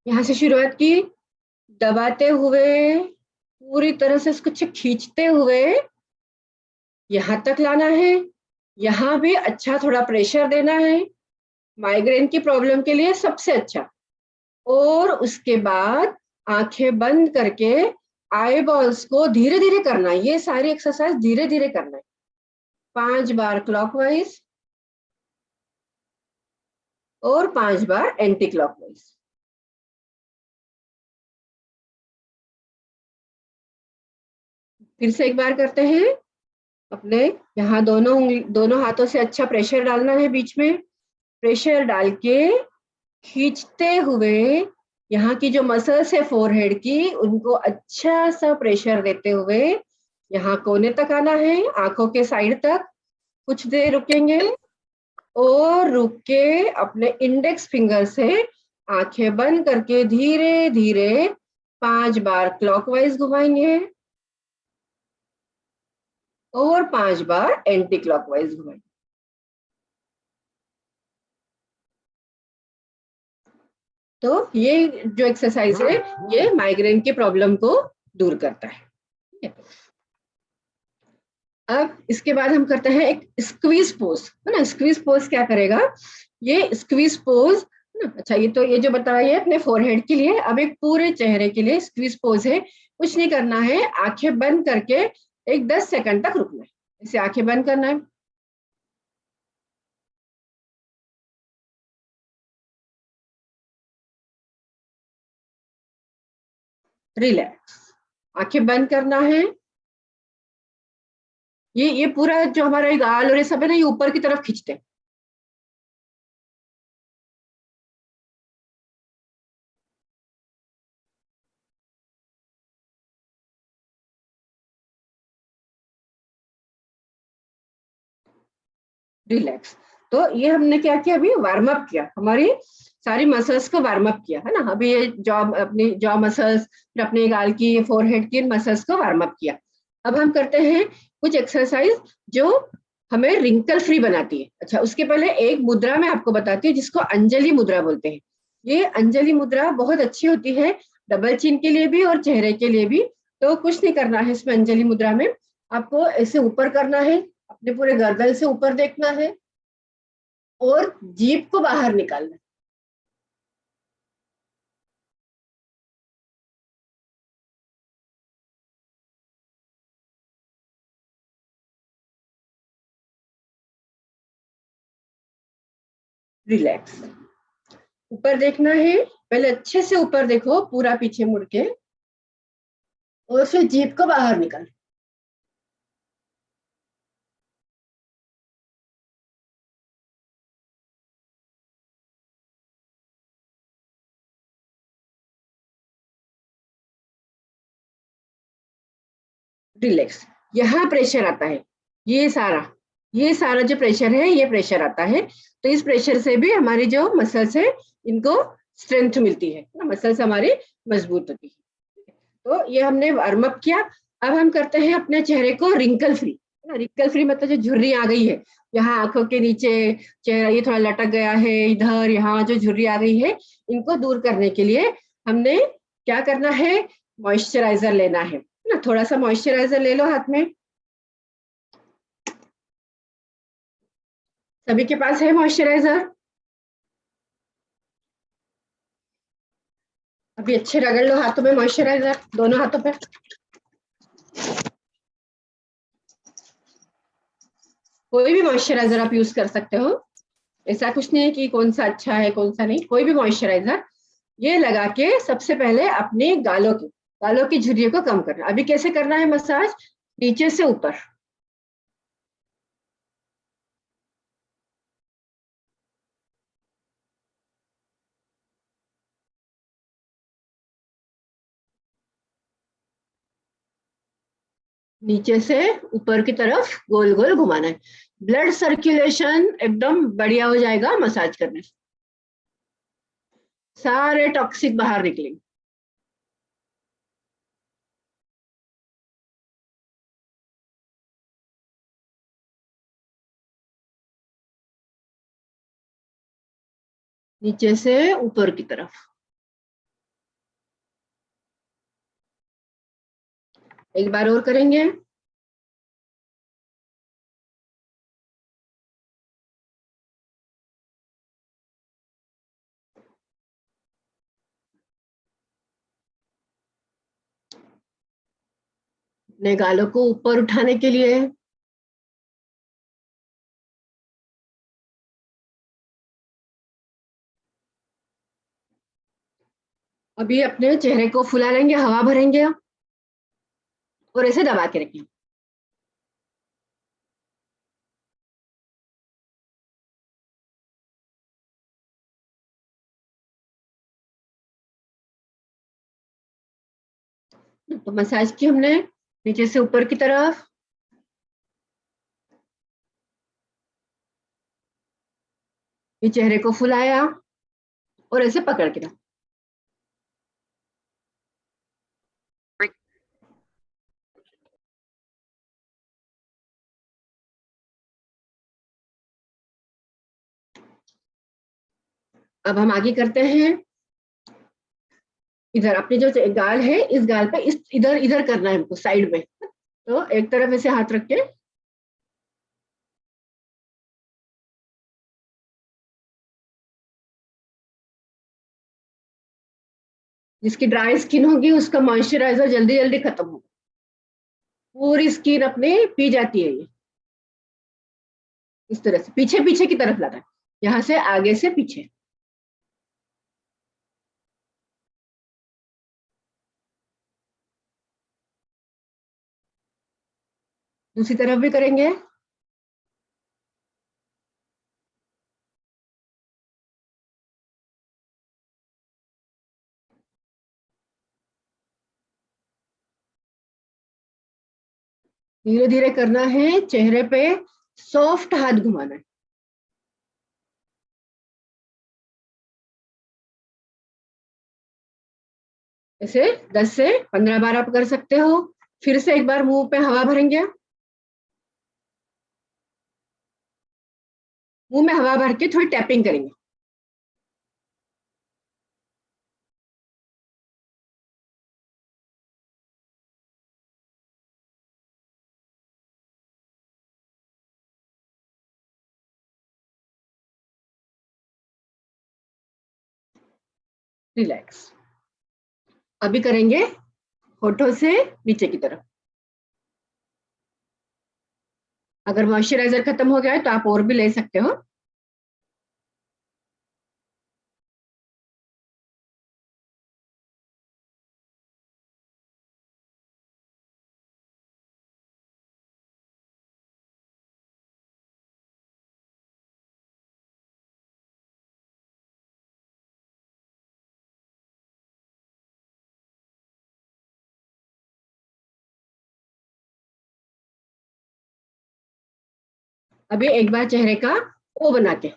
यहाँ से शुरुआत की, दबाते हुए पूरी तरह से इसको खींचते हुए यहाँ तक लाना है, यहाँ भी अच्छा थोड़ा प्रेशर देना है, माइग्रेन की प्रॉब्लम के लिए सबसे अच्छा। और उसके बाद आंखें बंद करके आई बॉल्स को धीरे धीरे करना है, ये सारी एक्सरसाइज धीरे धीरे करना है, 5 बार क्लॉकवाइज और 5 बार एंटी क्लॉकवाइज। फिर से एक बार करते हैं, अपने यहाँ दोनों हाथों से अच्छा प्रेशर डालना है, बीच में प्रेशर डाल के खींचते हुए यहाँ की जो मसल्स है फोरहेड की, उनको अच्छा सा प्रेशर देते हुए यहाँ कोने तक आना है, आंखों के साइड तक, कुछ देर रुकेंगे और रुक के अपने इंडेक्स फिंगर से आंखें बंद करके धीरे धीरे 5 बार क्लॉकवाइज घुमाएंगे और 5 बार एंटी क्लॉकवाइज घुमाएंगे। तो ये जो एक्सरसाइज है ये माइग्रेन की प्रॉब्लम को दूर करता है। अब इसके बाद हम करते हैं एक स्क्वीज पोज, है ना। स्क्वीज पोज क्या करेगा, ये स्क्वीज पोज, अच्छा ये जो बताया है अपने फोरहेड के लिए, अब एक पूरे चेहरे के लिए स्क्वीज पोज है। कुछ नहीं करना है, आंखें बंद करके एक 10 सेकंड तक रुकना है, इसे आंखें बंद करना है, रिलैक्स, आंखें बंद करना है। ये पूरा जो हमारा गाल और ये सब है ना, ये ऊपर की तरफ खींचते हैं, रिलैक्स। तो ये हमने क्या किया, अभी वार्म अप किया, हमारी सारी मसल्स को वार्म अप किया, है ना। अभी ये जॉ अपनी जॉ मसल्स, फिर अपने गाल की फोरहेड की मसल्स को वार्म अप किया। अब हम करते हैं कुछ एक्सरसाइज जो हमें रिंकल फ्री बनाती है। अच्छा, उसके पहले एक मुद्रा मैं आपको बताती हूँ जिसको अंजलि मुद्रा बोलते हैं। ये अंजलि मुद्रा बहुत अच्छी होती है डबल चिन के लिए भी और चेहरे के लिए भी। तो कुछ नहीं करना है इसमें, अंजलि मुद्रा में आपको ऐसे ऊपर करना है, अपने पूरे गर्दन से ऊपर देखना है और जीभ को बाहर निकालना है। रिलैक्स, ऊपर देखना है, पहले अच्छे से ऊपर देखो पूरा पीछे मुड़ के, और फिर जीभ को बाहर निकाल। रिलैक्स, यहाँ प्रेशर आता है, ये सारा जो प्रेशर है ये प्रेशर आता है। तो इस प्रेशर से भी हमारी जो मसल्स है इनको स्ट्रेंथ मिलती है ना, मसल्स हमारी मजबूत होती है। तो ये हमने वार्म अप किया। अब हम करते हैं अपने चेहरे को रिंकल फ्री। रिंकल फ्री मतलब जो झुर्री आ गई है यहाँ आंखों के नीचे, चेहरा ये थोड़ा लटक गया है इधर, यहाँ जो झुर्री आ गई है, इनको दूर करने के लिए हमने क्या करना है, मॉइस्चराइजर लेना है ना। थोड़ा सा मॉइस्चराइजर ले लो हाथ में, सभी के पास है मॉइस्चराइजर। अभी अच्छे रगड़ लो हाथों में मॉइस्चराइजर, दोनों हाथों पे। कोई भी मॉइस्चराइजर आप यूज कर सकते हो, ऐसा कुछ नहीं है कि कौन सा अच्छा है कौन सा नहीं, कोई भी मॉइस्चराइजर। ये लगा के सबसे पहले अपने गालों की झुर्रियों को कम करना। अभी कैसे करना है मसाज? नीचे से ऊपर। नीचे से ऊपर की तरफ गोल गोल घुमाना है। ब्लड सर्कुलेशन एकदम बढ़िया हो जाएगा मसाज करने से, सारे टॉक्सिक बाहर निकलेंगे। नीचे से ऊपर की तरफ। एक बार और करेंगे। अपने गालों को ऊपर उठाने के लिए अभी अपने चेहरे को फुला लेंगे, हवा भरेंगे और ऐसे दबा के रखेंगे। तो मसाज की हमने नीचे से ऊपर की तरफ। ये चेहरे को फुलाया और ऐसे पकड़ के रखा। अब हम आगे करते हैं। इधर अपने जो गाल है, इस गाल पे इस इधर इधर करना है हमको, साइड में। तो एक तरफ ऐसे हाथ रख के, जिसकी ड्राई स्किन होगी उसका मॉइस्चराइजर जल्दी जल्दी खत्म होगा। पूरी स्किन अपने पी जाती है ये। इस तरह से पीछे पीछे की तरफ लाना है, यहाँ से आगे से पीछे। दूसरी तरफ भी करेंगे। धीरे धीरे करना है, चेहरे पे सॉफ्ट हाथ घुमाना है। ऐसे 10 से 15 बार आप कर सकते हो। फिर से एक बार मुंह पे हवा भरेंगे। मुंह में हवा भर के थोड़ी टैपिंग करेंगे। रिलैक्स। अभी करेंगे होठों से नीचे की तरफ। अगर मॉइस्चराइजर खत्म हो गया है तो आप और भी ले सकते हो। अभी एक बार चेहरे का ओ बना के।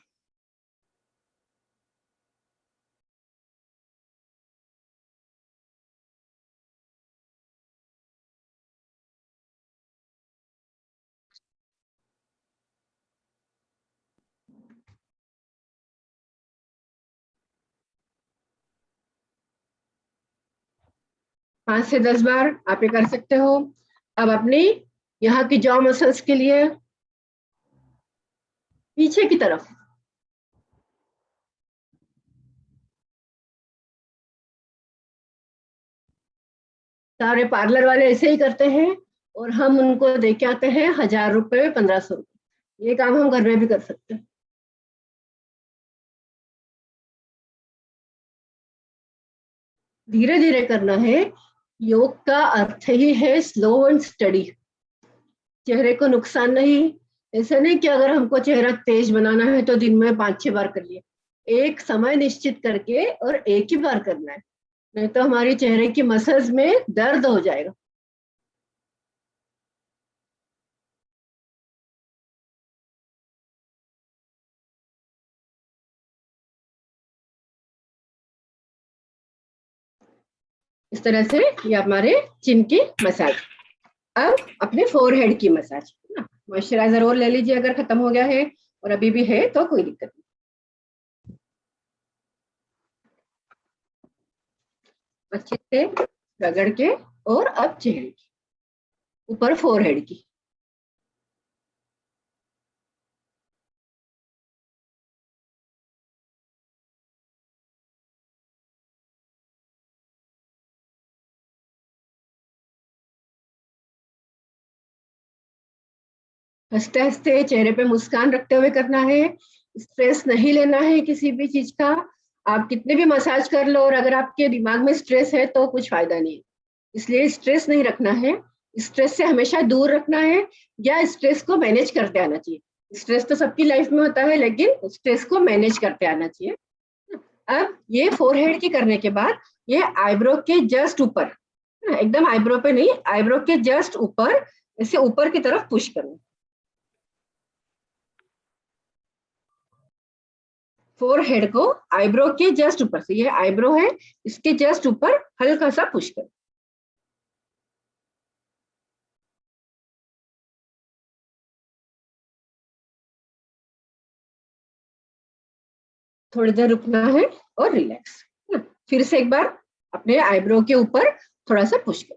पांच से 10 बार आप ये कर सकते हो। अब अपनी यहाँ की जॉ मसल्स के लिए पीछे की तरफ। सारे पार्लर वाले ऐसे ही करते हैं और हम उनको दे के आते हैं 1000 रुपए 1500 रुपए। ये काम हम घर में भी कर सकते हैं। धीरे धीरे करना है। योग का अर्थ ही है स्लो एंड स्टडी। चेहरे को नुकसान नहीं। ऐसा नहीं कि अगर हमको चेहरा तेज बनाना है तो दिन में 5-6 बार कर लिए। एक समय निश्चित करके और एक ही बार करना है, नहीं तो हमारी चेहरे की मसल्स में दर्द हो जाएगा। इस तरह से ये हमारे चिन की मसाज। अब अपने फोरहेड की मसाज। मॉइस्चराइजर और ले लीजिए अगर खत्म हो गया है, और अभी भी है तो कोई दिक्कत नहीं। अच्छे से रगड़ के, और अब चेहरे की ऊपर फोरहेड की। हंसते हंसते चेहरे पे मुस्कान रखते हुए करना है। स्ट्रेस नहीं लेना है किसी भी चीज का। आप कितने भी मसाज कर लो और अगर आपके दिमाग में स्ट्रेस है तो कुछ फायदा नहीं है। इसलिए स्ट्रेस नहीं रखना है। स्ट्रेस से हमेशा दूर रखना है, या स्ट्रेस को मैनेज करते आना चाहिए। स्ट्रेस तो सबकी लाइफ में होता है, लेकिन स्ट्रेस को मैनेज करते आना चाहिए। अब ये फोरहेड की करने के बाद ये आईब्रो के जस्ट ऊपर, एकदम आईब्रो पे नहीं, आईब्रो के जस्ट ऊपर, इसे ऊपर की तरफ पुश करना। फोरहेड को आईब्रो के जस्ट ऊपर से, ये आईब्रो है, इसके जस्ट ऊपर हल्का सा पुश कर। थोड़ी देर रुकना है और रिलैक्स। फिर से एक बार अपने आईब्रो के ऊपर थोड़ा सा पुश कर।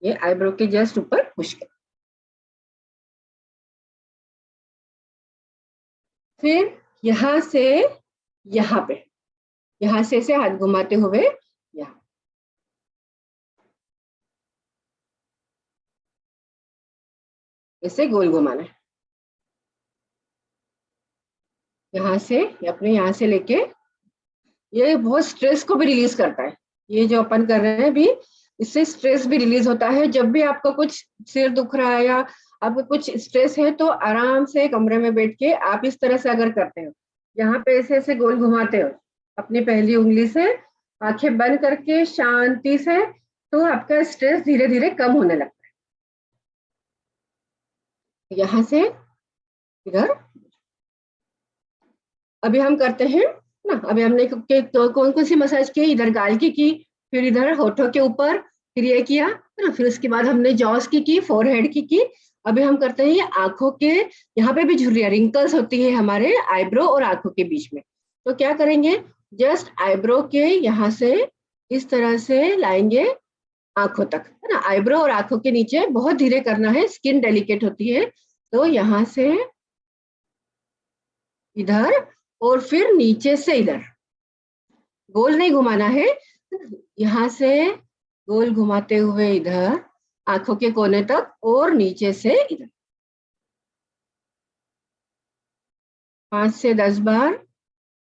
ये आईब्रो के जस्ट ऊपर पुश कर। फिर यहां से यहाँ पे, यहां से हाथ घुमाते हुए यहाँ, इसे गोल घुमाना है। यहाँ से अपने यहाँ से लेके, ये बहुत स्ट्रेस को भी रिलीज करता है। ये जो अपन कर रहे हैं भी, इससे स्ट्रेस भी रिलीज होता है। जब भी आपको कुछ सिर दुख रहा है या आपको कुछ स्ट्रेस है तो आराम से कमरे में बैठ के आप इस तरह से अगर करते हो, यहाँ पे ऐसे ऐसे गोल घुमाते हो अपनी पहली उंगली से, आंखें बंद करके शांति से, तो आपका स्ट्रेस धीरे धीरे कम होने लगता है। यहाँ से इधर अभी हम करते हैं ना। अभी हमने तो कौन कौन सी मसाज की? इधर गाल की, फिर इधर होठों के ऊपर, फिर ये किया है ना, फिर उसके बाद हमने जॉस की फोरहेड की। अभी हम करते हैं ये आंखों के, यहाँ पे भी झुर्रियां, रिंकल्स होती है हमारे आईब्रो और आंखों के बीच में। तो क्या करेंगे, जस्ट आईब्रो के यहाँ से इस तरह से लाएंगे आंखों तक, है ना। आईब्रो और आंखों के नीचे बहुत धीरे करना है, स्किन डेलिकेट होती है। तो यहाँ से इधर, और फिर नीचे से इधर, गोल नहीं घुमाना है। यहाँ से गोल घुमाते हुए इधर आंखों के कोने तक, और नीचे से इधर 5 से 10 बार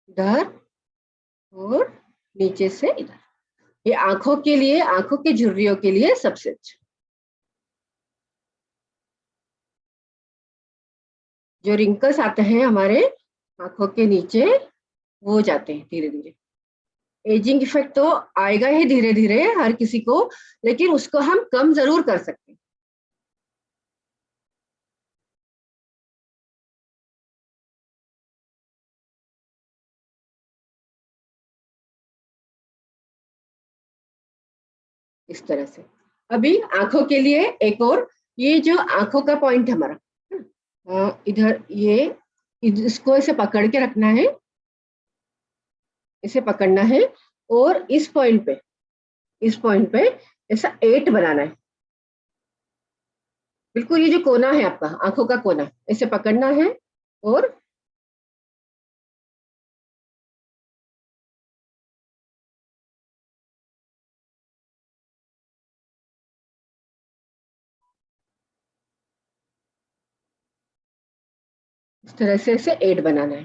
इधर, और नीचे से इधर। ये आंखों के लिए, आंखों के झुर्रियों के लिए सबसे अच्छा। जो रिंकल्स आते हैं हमारे आंखों के नीचे, वो जाते हैं धीरे धीरे। एजिंग इफेक्ट तो आएगा ही धीरे धीरे हर किसी को, लेकिन उसको हम कम जरूर कर सकते हैं। इस तरह से। अभी आंखों के लिए एक और, ये जो आंखों का पॉइंट हमारा, इधर ये, इसको ऐसे पकड़ के रखना है, इसे पकड़ना है, और इस पॉइंट पे ऐसा 8 बनाना है। बिल्कुल ये जो कोना है आपका आंखों का कोना, ऐसे पकड़ना है, और इस तरह से इसे 8 बनाना है।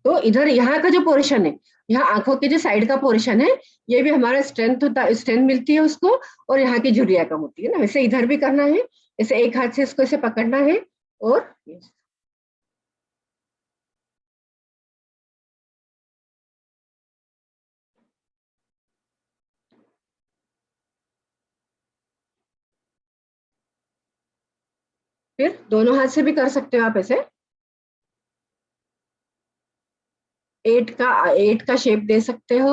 तो इधर यहाँ का जो पोर्शन है, यहाँ आंखों के जो साइड का पोर्शन है, ये भी हमारा स्ट्रेंथ होता, स्ट्रेंथ मिलती है उसको, और यहाँ की झुर्रिया कम होती है ना। वैसे इधर भी करना है, ऐसे एक हाथ से इसको ऐसे पकड़ना है और फिर दोनों हाथ से भी कर सकते हो आप ऐसे। 8 का शेप दे सकते हो।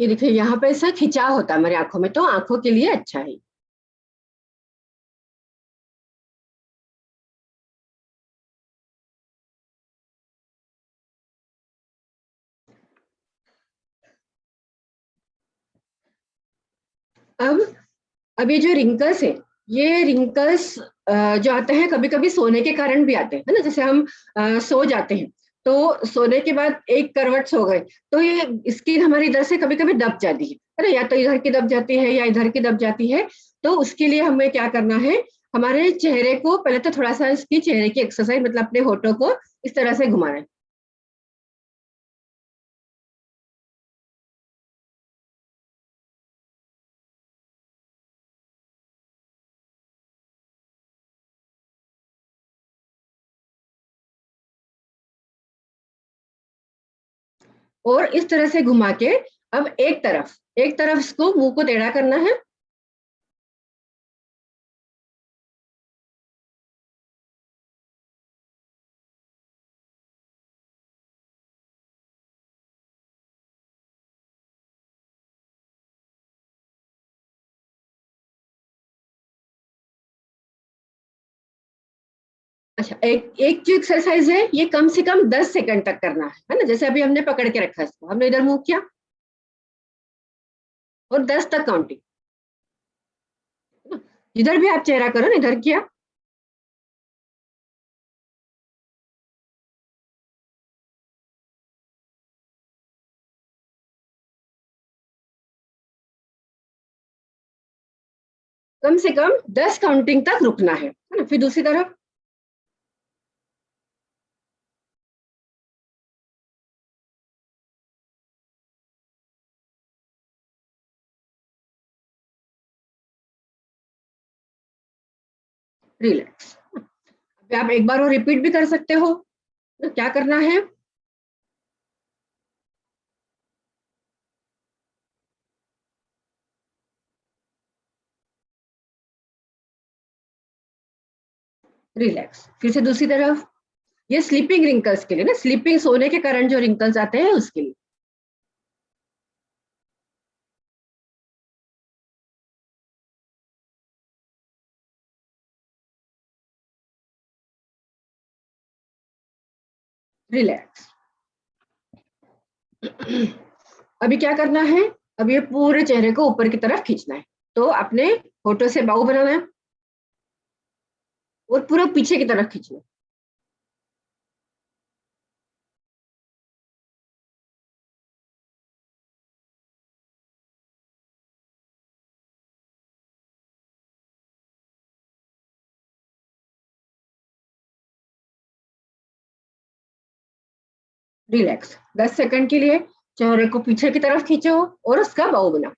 ये देखिए यहाँ पे ऐसा खिंचाव होता है हमारी आंखों में, तो आंखों के लिए अच्छा है। अब अब ये जो रिंकल्स है, ये रिंकल्स जो आते हैं कभी कभी सोने के कारण भी आते हैं, है ना। जैसे हम सो जाते हैं, तो सोने के बाद एक करवट सो गए, तो ये स्किन हमारी इधर से कभी कभी दब जाती है ना, या तो इधर की दब जाती है या इधर की दब जाती है। तो उसके लिए हमें क्या करना है, हमारे चेहरे को पहले तो थोड़ा सा इसकी चेहरे की एक्सरसाइज, मतलब अपने होठों को इस तरह से घुमाना है। और इस तरह से घुमा के अब एक तरफ इसको मुंह को टेढ़ा करना है। अच्छा, एक एक जो एक्सरसाइज है ये कम से कम 10 सेकंड तक करना है ना। जैसे अभी हमने पकड़ के रखा है इसको, हमने इधर मूव किया और 10 तक काउंटिंग। इधर भी आप चेहरा करो ना, इधर किया, कम से कम 10 काउंटिंग तक रुकना है ना। फिर दूसरी तरफ रिलैक्स। अभी आप एक बार और रिपीट भी कर सकते हो। तो क्या करना है, रिलैक्स। फिर से दूसरी तरफ, ये स्लीपिंग रिंकल्स के लिए ना, स्लीपिंग सोने के कारण जो रिंकल्स आते हैं उसके लिए। रिलैक्स। अभी क्या करना है, अब ये पूरे चेहरे को ऊपर की तरफ खींचना है। तो अपने होठों से बाहु बनाना है और पूरा पीछे की तरफ खींचना है। रिलैक्स। 10 सेकंड के लिए चेहरे को पीछे की तरफ खींचो और उसका बाहु बनाओ।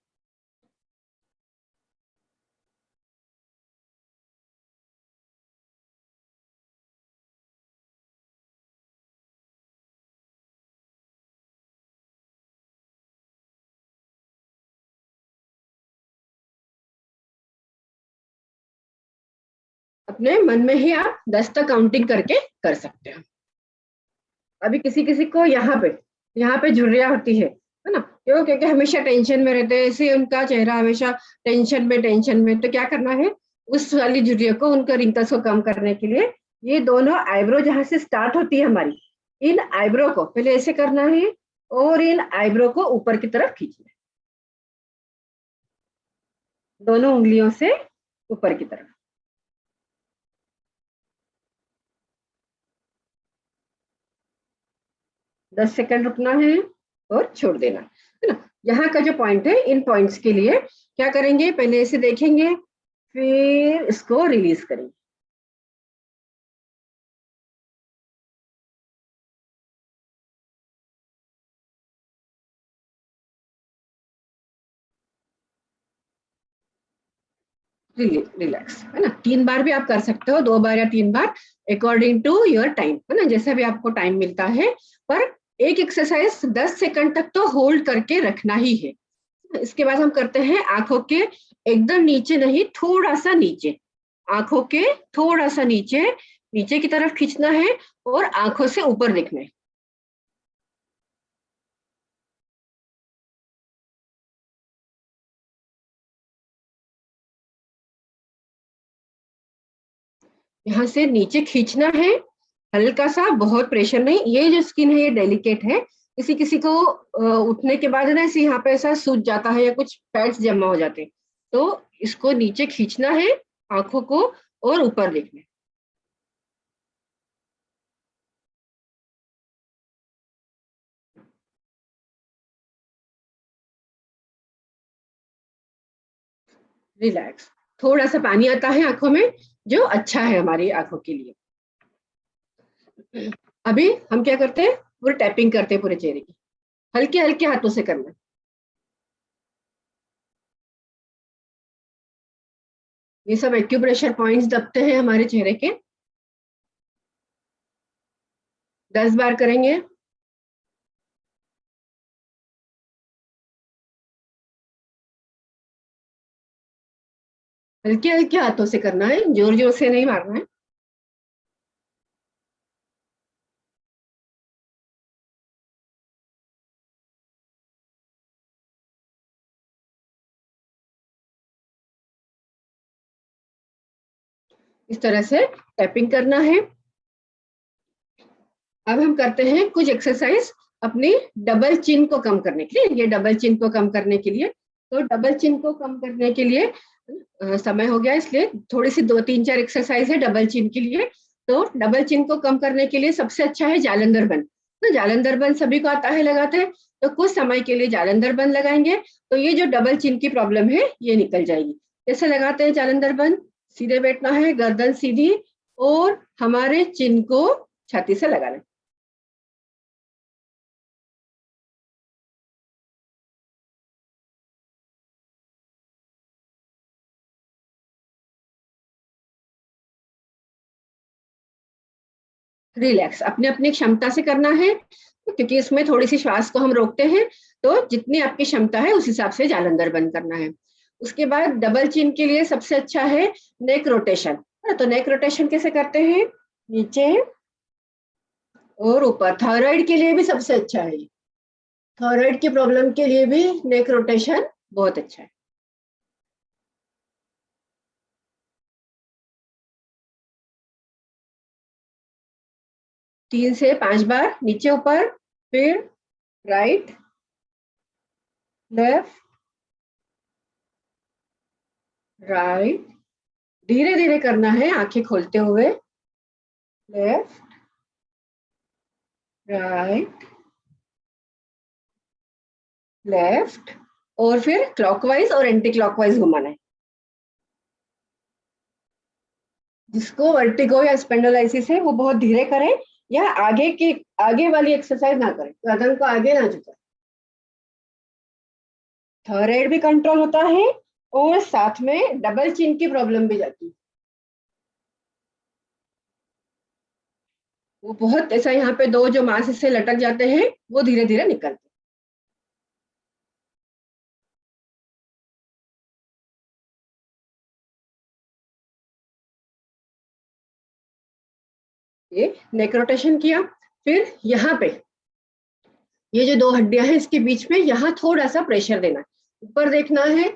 अपने मन में ही आप 10 तक काउंटिंग करके कर सकते हो। अभी किसी किसी को यहाँ पे झुर्रियाँ होती है ना, क्यों? क्योंकि हमेशा टेंशन में रहते हैं, इसलिए उनका चेहरा हमेशा टेंशन में। तो क्या करना है, उस वाली झुर्रियों को, उनके रिंकल्स को कम करने के लिए ये दोनों आईब्रो जहाँ से स्टार्ट होती है हमारी, इन आईब्रो को पहले ऐसे करना है और इन आईब्रो को ऊपर की तरफ खींचना है, दोनों उंगलियों से ऊपर की तरफ। 10 सेकंड रुकना है और छोड़ देना है ना। यहाँ का जो पॉइंट है, इन पॉइंट्स के लिए क्या करेंगे, पहले इसे देखेंगे, फिर इसको रिलीज करेंगे। रिलैक्स, है ना। 3 बार भी आप कर सकते हो, 2 बार या 3 बार, अकॉर्डिंग टू योर टाइम, है ना, जैसा भी आपको टाइम मिलता है। पर एक एक्सरसाइज 10 सेकंड तक तो होल्ड करके रखना ही है। इसके बाद हम करते हैं आंखों के एकदम नीचे नहीं, थोड़ा सा नीचे, आंखों के थोड़ा सा नीचे, नीचे की तरफ खींचना है और आंखों से ऊपर देखना है। यहाँ से नीचे खींचना है, हल्का सा, बहुत प्रेशर नहीं। ये जो स्किन है ये डेलिकेट है, किसी किसी को उठने के बाद है ना ऐसे यहाँ पे ऐसा सूज जाता है या कुछ फैट्स जमा हो जाते हैं, तो इसको नीचे खींचना है आंखों को और ऊपर देखना है। रिलैक्स, थोड़ा सा पानी आता है आंखों में, जो अच्छा है हमारी आंखों के लिए। अभी हम क्या करते हैं, पूरे टैपिंग करते हैं पूरे चेहरे की, हल्के हल्के हाथों से करना। ये सब एक्यूप्रेशर पॉइंट्स दबते हैं हमारे चेहरे के। 10 बार करेंगे। हल्के हल्के हाथों से करना है, जोर जोर से नहीं मारना है। इस तरह से टैपिंग करना है। अब हम करते हैं कुछ एक्सरसाइज अपनी डबल चिन को कम करने के लिए। ये डबल चिन को कम करने के लिए, तो डबल चिन को कम करने के लिए समय हो गया, इसलिए थोड़ी सी 2-3-4 एक्सरसाइज है डबल चिन के लिए। तो डबल चिन को कम करने के लिए सबसे अच्छा है जालंधर बन। तो जालंधर बन सभी को आता है लगाते हैं, तो कुछ समय के लिए जालंधर बन लगाएंगे तो ये जो डबल चिन की प्रॉब्लम है ये निकल जाएगी। कैसे लगाते हैं जालंधर बन? सीधे बैठना है, गर्दन सीधी, और हमारे चिन को छाती से लगाना है। रिलैक्स, अपने अपनी क्षमता से करना है, क्योंकि इसमें थोड़ी सी श्वास को हम रोकते हैं, तो जितनी आपकी क्षमता है उस हिसाब से जालंधर बंद करना है। उसके बाद डबल चिन के लिए सबसे अच्छा है नेक रोटेशन। तो नेक रोटेशन कैसे करते हैं? नीचे और ऊपर। थायराइड के लिए भी सबसे अच्छा है, थायराइड की प्रॉब्लम के लिए भी नेक रोटेशन बहुत अच्छा है। तीन से 5 बार नीचे ऊपर, फिर राइट, लेफ्ट, राइट, धीरे धीरे करना है आंखें खोलते हुए। लेफ्ट, राइट, लेफ्ट, और फिर क्लॉकवाइज और एंटी क्लॉकवाइज घुमाना है। जिसको वर्टिगो या स्पेंडोलाइसिस है वो बहुत धीरे करें, या आगे वाली एक्सरसाइज ना करें, गर्दन को आगे ना झुकाए। थायराइड भी कंट्रोल होता है और साथ में डबल चिन की प्रॉब्लम भी जाती है। वो बहुत ऐसा, यहाँ पे 2 जो मांस इससे लटक जाते हैं वो धीरे धीरे निकलते हैं। ये नेक रोटेशन किया। फिर यहाँ पे ये जो 2 हड्डियां हैं इसके बीच में यहाँ थोड़ा सा प्रेशर देना है, ऊपर देखना है,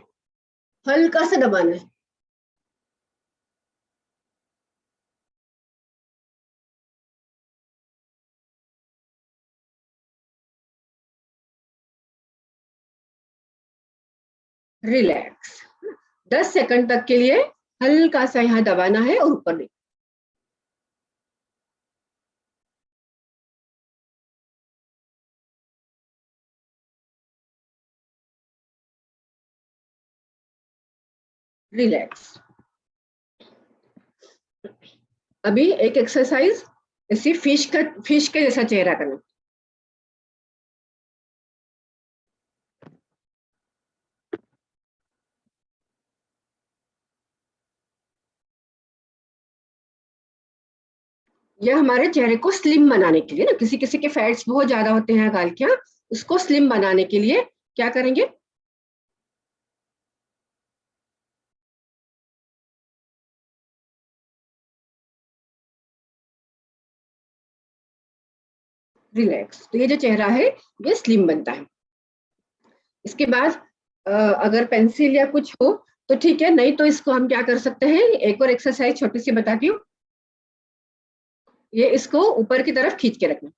हल्का सा दबाना है। रिलैक्स, 10 सेकंड तक के लिए हल्का सा यहाँ दबाना है और ऊपर देखना। रिलैक्स। अभी एक एक्सरसाइज, ऐसी फिश के जैसा चेहरा करना। यह हमारे चेहरे को स्लिम बनाने के लिए ना, किसी किसी के फैट्स बहुत ज्यादा होते हैं गाल क्या, उसको स्लिम बनाने के लिए क्या करेंगे, रिलैक्स। तो ये जो चेहरा है ये स्लिम बनता है। इसके बाद अगर पेंसिल या कुछ हो तो ठीक है, नहीं तो इसको हम क्या कर सकते हैं, एक और एक्सरसाइज छोटी सी बताती हूँ। ये इसको ऊपर की तरफ खींच के रखना,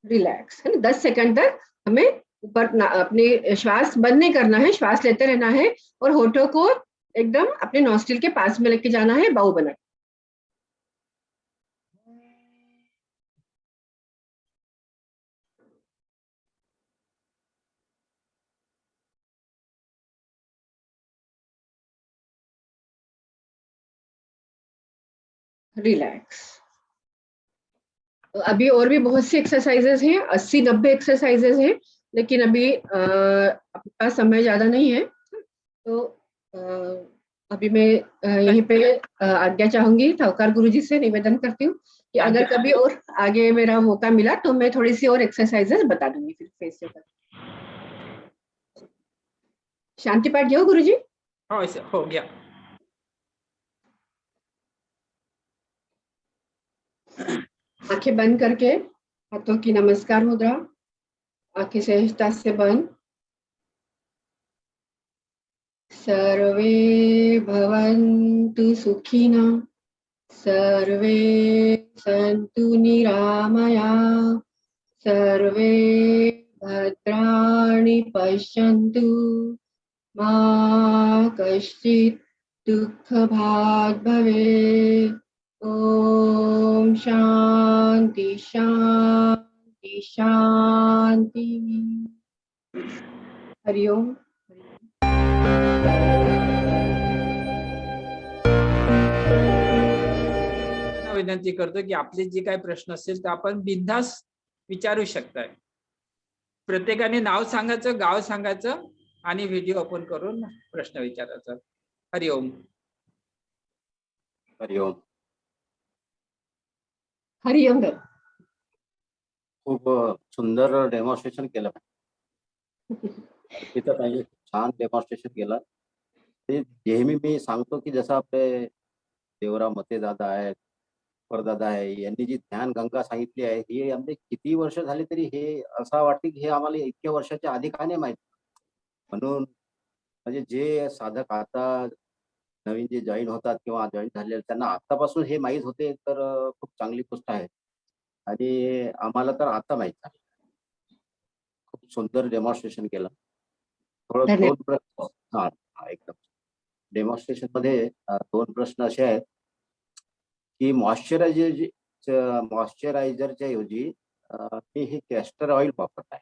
रिलैक्स है ना। 10 सेकंड तक हमें ऊपर अपनी श्वास बंद नहीं करना है, श्वास लेते रहना है और होठों को एकदम अपने नॉस्ट्रिल के पास में लेके जाना है, बाऊ बना। रिलैक्स। तो अभी और भी बहुत सी एक्सरसाइजेस हैं, 80-90 एक्सरसाइजेस हैं, लेकिन अभी आपके पास समय ज्यादा नहीं है, तो अभी मैं यहीं पे आज्ञा चाहूंगी, ठाकुर गुरुजी से निवेदन करती हूँ कि अगर कभी और आगे मेरा मौका मिला तो मैं थोड़ी सी और एक्सरसाइजेस बता दूंगी फिर फेस योगा। शांति पाठ जाओ गुरुजी। हाँ हो गया। आंखें बंद करके हाथों की नमस्कार मुद्रा, आंखें सहजता से बंद। सर्वे भवन्तु सुखिनः, सर्वे सन्तु निरामया, सर्वे भद्राणि पश्यन्तु, मा कश्चित् दुःखभाग् भवेत्। ॐ शान्ति शान्ति शान्ति। हरि ओम। विनंती करतो की आपले जे काही प्रश्न असतील ते आपण बिनधास्त विचारू शकताय। प्रत्येकाने नाव सांगायचं, गाव सांगायचं आणि व्हिडिओ ओपन करून प्रश्न विचारायचा। हरि ओम। हरि ओम। हरि ओम। खूप सुंदर डेमॉन्स्ट्रेशन केलं तिथं काही छान डेमॉन्स्ट्रेशन केलं। ते नेहमी मी सांगतो की जसं आपले देवराव मते दादा आहेत, परदादा आहे, यांनी जी ध्यान गंगा सांगितली आहे, ही आमचे किती वर्ष झाली तरी हे असं वाटतं की हे आम्हाला इतक्या वर्षाच्या आधी का नाही माहित। म्हणून म्हणजे जे साधक आता नवीन जे जॉईन होतात किंवा जॉईन झालेले त्यांना आतापासून हे माहीत होते तर खूप चांगली गोष्ट आहे आणि आम्हाला तर आता माहित झालं। खूप सुंदर डेमॉन्स्ट्रेशन केलं। थोडं दोन प्रश्न हा एकदम डेमॉन्स्ट्रेशन मध्ये दोन प्रश्न असे आहेत की मॉइश्चरायझरच्या ऐवजी मी हे कॅस्टर ऑइल वापरत आहे।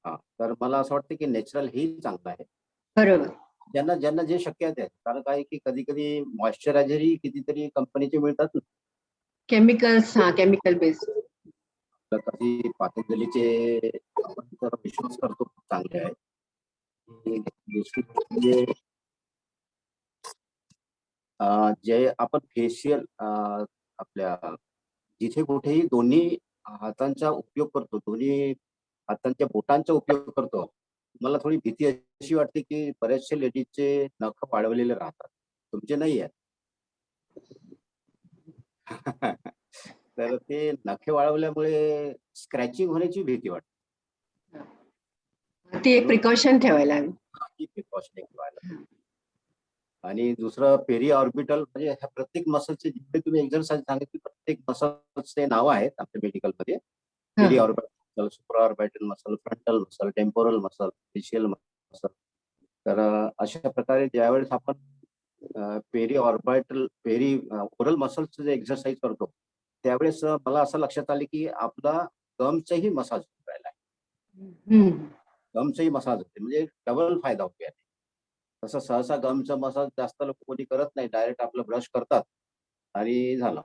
हा तर मला असं वाटतं की नॅचरल ही चांगलं आहे। बरोबर। ज्यांना ज्यांना जे शक्य आहे कारण काय की कधी कधी मॉइश्चरायझर ही कितीतरी कंपनीचे मिळतात ना, केमिकल्स, हाँ केमिकल बेस्ड। कधी पातंजलीचे आपण तर विश्वास करतो खूप चांगले आहे। दुसरी गोष्ट म्हणजे जे आपण फेशियल आपल्या जिथे कुठेही दोन्ही हातांचा उपयोग करतो, दोन्ही हातांच्या बोटांचा उपयोग करतो, मला थोडी भीती अशी वाटते की बऱ्याचशा लेडीजचे नख वाढवलेले राहतात, तुमचे नाही आहेत। तर ते नखे वाढवल्यामुळे स्क्रॅचिंग होण्याची भीती वाटते। ती एक प्रिकॉशन ठेवायला हवी। प्रिकॉशन ठेवायला। आणि दुसरं पेरी ऑर्बिटल म्हणजे ह्या प्रत्येक मसलचे जिथे तुम्ही एक्सरसाइज सांगितली प्रत्येक मसलचे नाव आहेत आपल्या मेडिकल मध्ये। Peri orbital muscle, supra orbital muscle, frontal muscle, temporal muscle, facial muscle. तर अशा प्रकारे ज्यावेळेस आपण पेरी ऑर्बिटल ओरल मसलचं जे एक्सरसाइज करतो त्यावेळेस मला असं लक्षात आले की आपला गमचाही मसाज होऊन राहिला आहे। गमचाही मसाज होते म्हणजे डबल फायदा होतो याने। तसं सहसा गमचं मसाज जास्त लोक कोणी करत नाही, डायरेक्ट आपलं ब्रश करतात आणि झालं.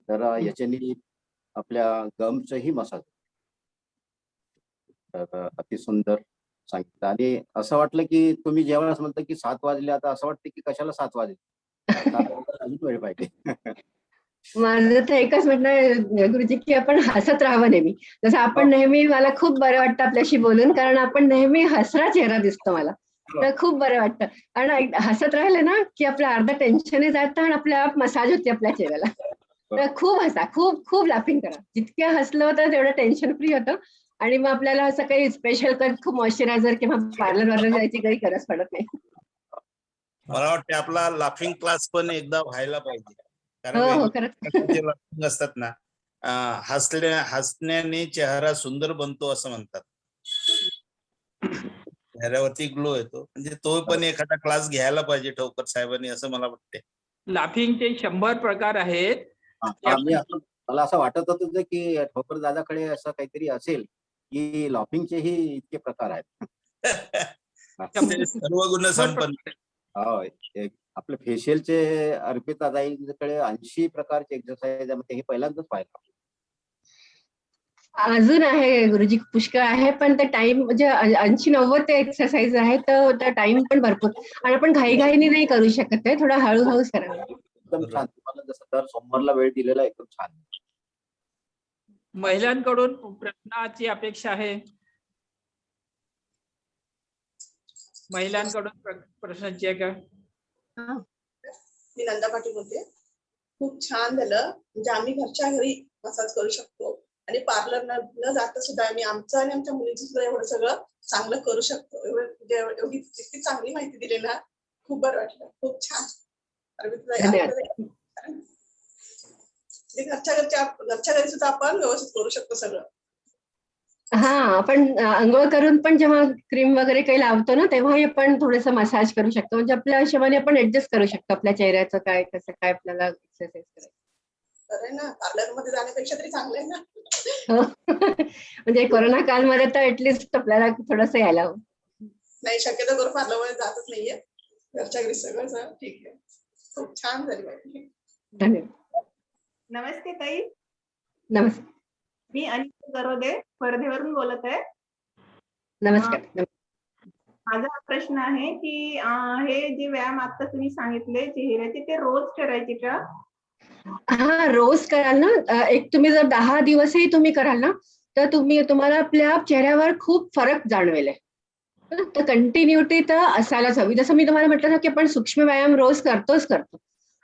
तर याच्यानी आपल्या गमचंही मसाज. तर अतिसुंदर सांगितलं. आणि असं वाटलं की तुम्ही ज्यावेळेस म्हणता की 7 वाजले, आता असं वाटतं की कशाला 7 वाजले, 7 वाजायला अजून वेळ पाहिजे. माझं तर एकच म्हणणं आहे गुरुजी, की आपण हसत राहावं नेहमी. जसं आपण नेहमी, मला खूप बरं वाटतं आपल्याशी बोलून, कारण आपण नेहमी हसरा चेहरा दिसतो मला. तर खूप बरं वाटतं. कारण हसत राहिलं ना की आपलं अर्ध टेन्शनही जातं आणि आपल्या आप मसाज होते आपल्या चेहऱ्याला. तर खूप हसा, खूप खूप लाफिंग करा. जितकं हसलं तर तेवढं टेन्शन फ्री होतं. आणि मग आपल्याला असं काही स्पेशल खूप मॉइश्चरायझर किंवा पार्लरवर जायची काही गरज पडत नाही. मला वाटते आपला लाफिंग क्लास पण एकदा व्हायला पाहिजे. कारण हो हो, वेगवेगळ्या खरंच. प्रकारचे laughing असतात ना, हसण्याने चेहरा सुंदर बनतो असं म्हणतात. चेहऱ्यावरती ग्लो येतो. म्हणजे तो पण एखादा क्लास घ्यायला पाहिजे ठोकर साहेबांनी, असं मला वाटते. लाफिंगचे 100 प्रकार आहेत. ते मी आपण मला असं वाटत होतं की ठोकर दादाकडे असं काहीतरी असेल की लॉफिंगचेही इतके प्रकार आहेत. ते सर्व गुण 100 संपन्न. प्रकार आहेत. हो, आपले फेशियलचे अर्पिता ताईंकडे 80 प्रकारचे एक्सरसाइज आहे. हे पहिल्यांदाच पाहिलं. अजून आहे गुरुजी, पुष्कळ आहे, पण ते टाइम म्हणजे 80-90 ते एक्सरसाइज आहे, तर त्या टाइम पण भरपूर. आणि आपण घाईघाईने नाही करू शकत आहे, थोडं हळूहळूच करावं. एकदम छान. तुम्हाला जसं दर सोमवारला वेळ दिलेला एकदम छान. महिलांकडून प्रश्नाची अपेक्षा आहे. महिलांकडून प्रश्नाची आहे का? मी नंदा पाटील बोलते. खूप छान झालं. म्हणजे आम्ही घरच्या घरी मसाज करू शकतो आणि पार्लर न जाता सुद्धा आम्ही आमचं आणि आमच्या मुलीचं सुद्धा एवढं सगळं चांगलं करू शकतो. एवढी इतकी चांगली माहिती दिली ना, खूप बरं वाटलं. खूप छान. धन्यवाद. घरच्या घरी सुद्धा आपण व्यवस्थित करू शकतो सगळं. हा, आपण अंघोळ करून पण जेव्हा क्रीम वगैरे काही लावतो ना, तेव्हाही आपण थोडंसं मसाज करू शकतो. म्हणजे आपल्या हिशोबाने आपण ऍडजस्ट करू शकतो आपल्या चेहऱ्याचं काय, कसं काय आपल्याला एक्सरसाइज करायचं. बरं ना, पार्लर मध्ये जाण्यापेक्षा तरी चांगलं आहे ना. हो. म्हणजे कोरोना काळमध्ये तर ऍटलिस्ट आपल्याला थोडंसं यायला हवं. नाही, शक्यतो करून पार्लर मध्ये जातच नाहीये. घरच्या घरी सगळं ठीक आहे. खूप छान झाली माहिती. धन्यवाद. नमस्ते ताई. नमस्कार. मी अनिता गरोदे वर्धेवरून बोलत आहे. नमस्कार. माझा हा प्रश्न आहे की हे जे व्यायाम आता तुम्ही सांगितले चेहऱ्याचे, ते रोज करायचे का? हा, रोज कराल ना, एक तुम्ही जर 10 दिवसही तुम्ही कराल ना, तर तुम्हाला आपल्या चेहऱ्यावर खूप फरक जाणवेल. तर कंटिन्युटी तर असायलाच हवी. जसं मी तुम्हाला म्हटलं ना की आपण सूक्ष्म व्यायाम रोज करतो.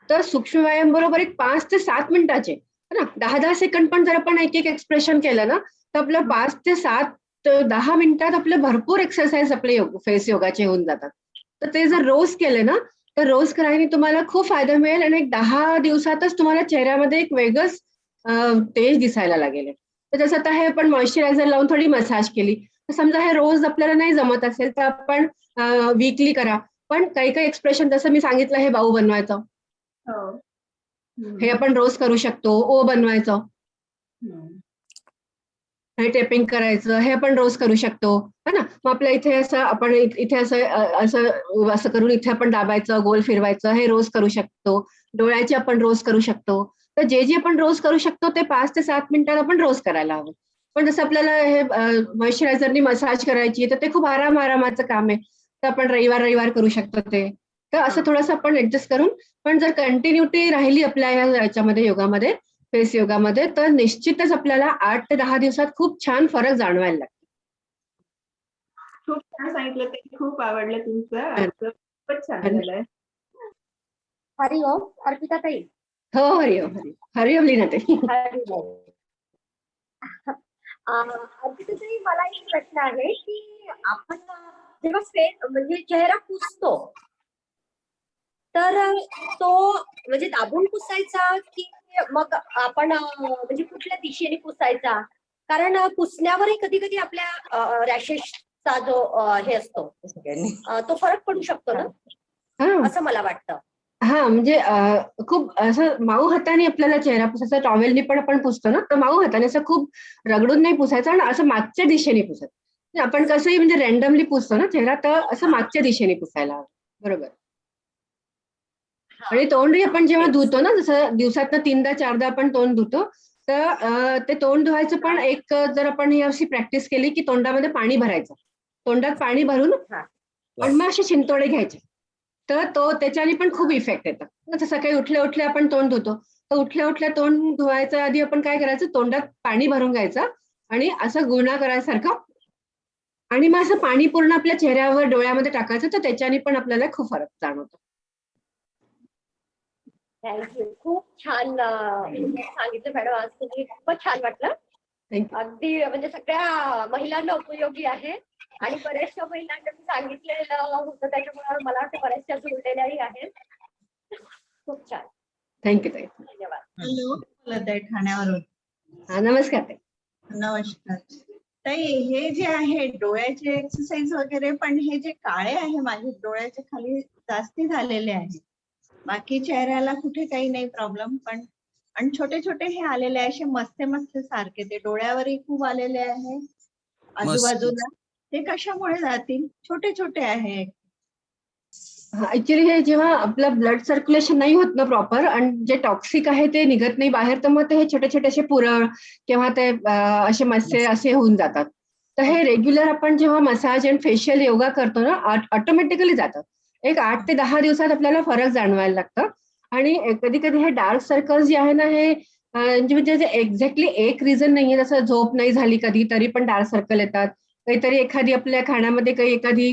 तर सूक्ष्म व्यायाम बरोबर एक 5 ते 7 मिनिटाचे ना, 10-10 सेकंड पण जर आपण एक एक्सप्रेशन केलं ना, तर आपलं 5 ते 7-10 मिनिटात आपलं भरपूर एक्सरसाइज आपले फेस योगाचे होऊन जातात. तर ते जर रोज केले ना, तर रोज करायने तुम्हाला खूप फायदा मिळेल आणि एक 10 दिवसातच तुम्हाला चेहऱ्यामध्ये एक वेगळंच तेज दिसायला लागेल. तर जसं आता हे आपण मॉइश्चरायझर लावून थोडी मसाज केली, तर समजा हे रोज आपल्याला नाही जमत असेल तर आपण वीकली करा. पण काही एक्सप्रेशन जसं मी सांगितलं, हे बाऊ बनवायचं, हो. हे आपण रोज करू शकतो. ओ बनवायचं, हे टेपिंग करायचं, हे आपण रोज करू शकतो, है ना. मग आपल्या इथे असं आपण इथे असं करून इथे आपण दाबायचं, गोल फिरवायचं, हे रोज करू शकतो. डोळ्याचे आपण रोज करू शकतो. तर जे आपण रोज करू शकतो ते 5 ते 7 मिनिटात आपण रोज करायला हवं. पण जसं आपल्याला हे मॉइश्चरायझरनी मसाज करायची, तर ते खूप आरामाचं काम आहे. तर आपण रविवार करू शकतो ते. तर असं थोडंसं आपण ऍडजस्ट करून, पण जर कंटिन्युटी राहिली आपल्या याच्यामध्ये योगामध्ये, फेस योगामध्ये, तर निश्चितच आपल्याला 8 ते 10 दिवसात खूप छान फरक जाणवायला लागतो. खूप छान सांगितलं ते, खूप आवडलं तुमचं. आजचं खूपच छान झालंय. हरिओम अर्पिता ताई. हो, हरिओम लीनाताई. अर्पिता ताई, मला एक प्रश्न आहे की आपण जेव्हा म्हणजे चेहरा पुसतो, तर तो म्हणजे दाबून पुसायचा की मग आपण म्हणजे कुठल्या दिशेने पुसायचा? कारण पुसण्यावरही कधी कधी आपल्या रॅशेसचा जो हे असतो तो फरक पडू शकतो ना, असं मला वाटतं. हा, म्हणजे खूप असं माऊ हाताने आपल्याला चेहरा पुसायचा, टॉवेलनी पण आपण पुसतो ना, तर माऊ हाताने असं खूप रगडून नाही पुसायचं आणि असं मागच्या दिशेने पुसायचं. आपण कसंही म्हणजे रॅन्डमली पुसतो ना चेहरा, तर असं मागच्या दिशेने पुसायला हवं. बरोबर. आणि तोंडही आपण जेव्हा तेच. धुतो ना, जसं दिवसातनं 3दा-4दा आपण तोंड धुतो, तर ते तोंड धुवायचं पण एक जर आपण ही अशी प्रॅक्टिस केली की तोंडामध्ये पाणी भरायचं, तोंडात पाणी भरून हा. आणि मग असे शिंतोडे घ्यायचे, तर त्याच्याने पण खूप इफेक्ट येतात. जसं सकाळी उठल्या उठल्या आपण तोंड धुतो, तर उठल्या उठल्या तोंड धुवायच्या आधी आपण काय करायचं, तोंडात पाणी भरून घ्यायचं आणि असं गुळणा करायसारखं, आणि मग असं पाणी पूर्ण आपल्या चेहऱ्यावर डोळ्यामध्ये टाकायचं, तर त्याच्याने पण आपल्याला खूप फरक जाणवतो. थँक्यू. खूप छान सांगितलं मॅडम. आज तुम्ही खूपच छान वाटलं. थँक्यू. अगदी म्हणजे सगळ्या महिलांना उपयोगी आहे आणि बऱ्याचशा महिलांना मी सांगितलेलं होतं, त्याच्यामुळे मला वाटतं बऱ्याचशा जुळलेल्याही आहेत. खूप छान. थँक्यू ताई. धन्यवाद. हॅलो, बोलत आहे ठाण्यावरून. हा, नमस्कार ताई. नमस्कार ताई. हे जे आहे डोळ्याचे एक्सरसाइज वगैरे, पण हे जे काळे आहे माझे डोळ्याच्या खाली जास्ती झालेले आहे, बाकी चेहऱ्याला कुठे काही नाही प्रॉब्लेम, पण आणि छोटे छोटे हे आलेले आहे असे मस्ते मस्ते सारखे, ते डोळ्यावरही खूप आलेले आहे आजूबाजूला. ते कशामुळे जातील? छोटे छोटे आहे. ऍक्च्युली हे जेव्हा आपलं ब्लड सर्क्युलेशन नाही होत ना प्रॉपर, आणि जे टॉक्सिक आहे ते निघत नाही बाहेर, तर मग ते हे छोटे छोटे असे पुरळ किंवा ते असे मस्से असे होऊन जातात. तर हे रेग्युलर आपण जेव्हा मसाज अँड फेशियल योगा करतो ना, ऑटोमॅटिकली जातं. एक 8 ते 10 दिवसात आपल्याला फरक जाणवायला लागतं. आणि कधी कधी हे डार्क सर्कल्स जे आहे ना, हे म्हणजे एक्झॅक्टली एक रिझन नाहीये. जसं झोप नाही झाली कधी तरी पण डार्क सर्कल येतात, काहीतरी एखादी आपल्या खाण्यामध्ये काही एखादी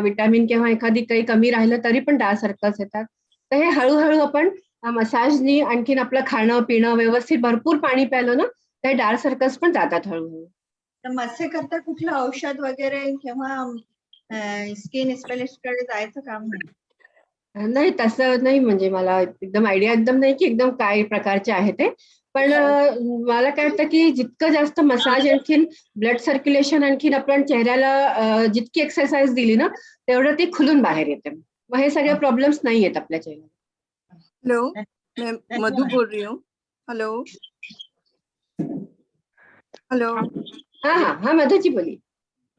विटामिन किंवा एखादी काही कमी राहिलं तरी पण डार्क सर्कल्स येतात. तर हे हळूहळू आपण मसाजनी, आणखीन आपलं खाणं पिणं व्यवस्थित भरपूर पाणी प्यायलं ना, तर डार्क सर्कल्स पण जातात हळूहळू. तर मस्से करता कुठलं औषध वगैरे किंवा स्किन स्पेशलिस्टकडे जायचं काम नाही? नाही तसं नाही, म्हणजे मला एकदम आयडिया एकदम नाही की एकदम काय प्रकारचे आहे ते. पण मला काय वाटतं की जितकं जास्त मसाज, आणखीन ब्लड सर्क्युलेशन, आणखीन आपण चेहऱ्याला जितकी एक्सरसाइज दिली ना, तेवढं ती खुलून बाहेर येते. मग हे सगळे प्रॉब्लेम्स नाही येत आपल्या चेहऱ्याला. हेलो, मैं मधु बोल रही हूँ. Hello hello. हाँ हाँ हाँ, मधु जी बोलिए.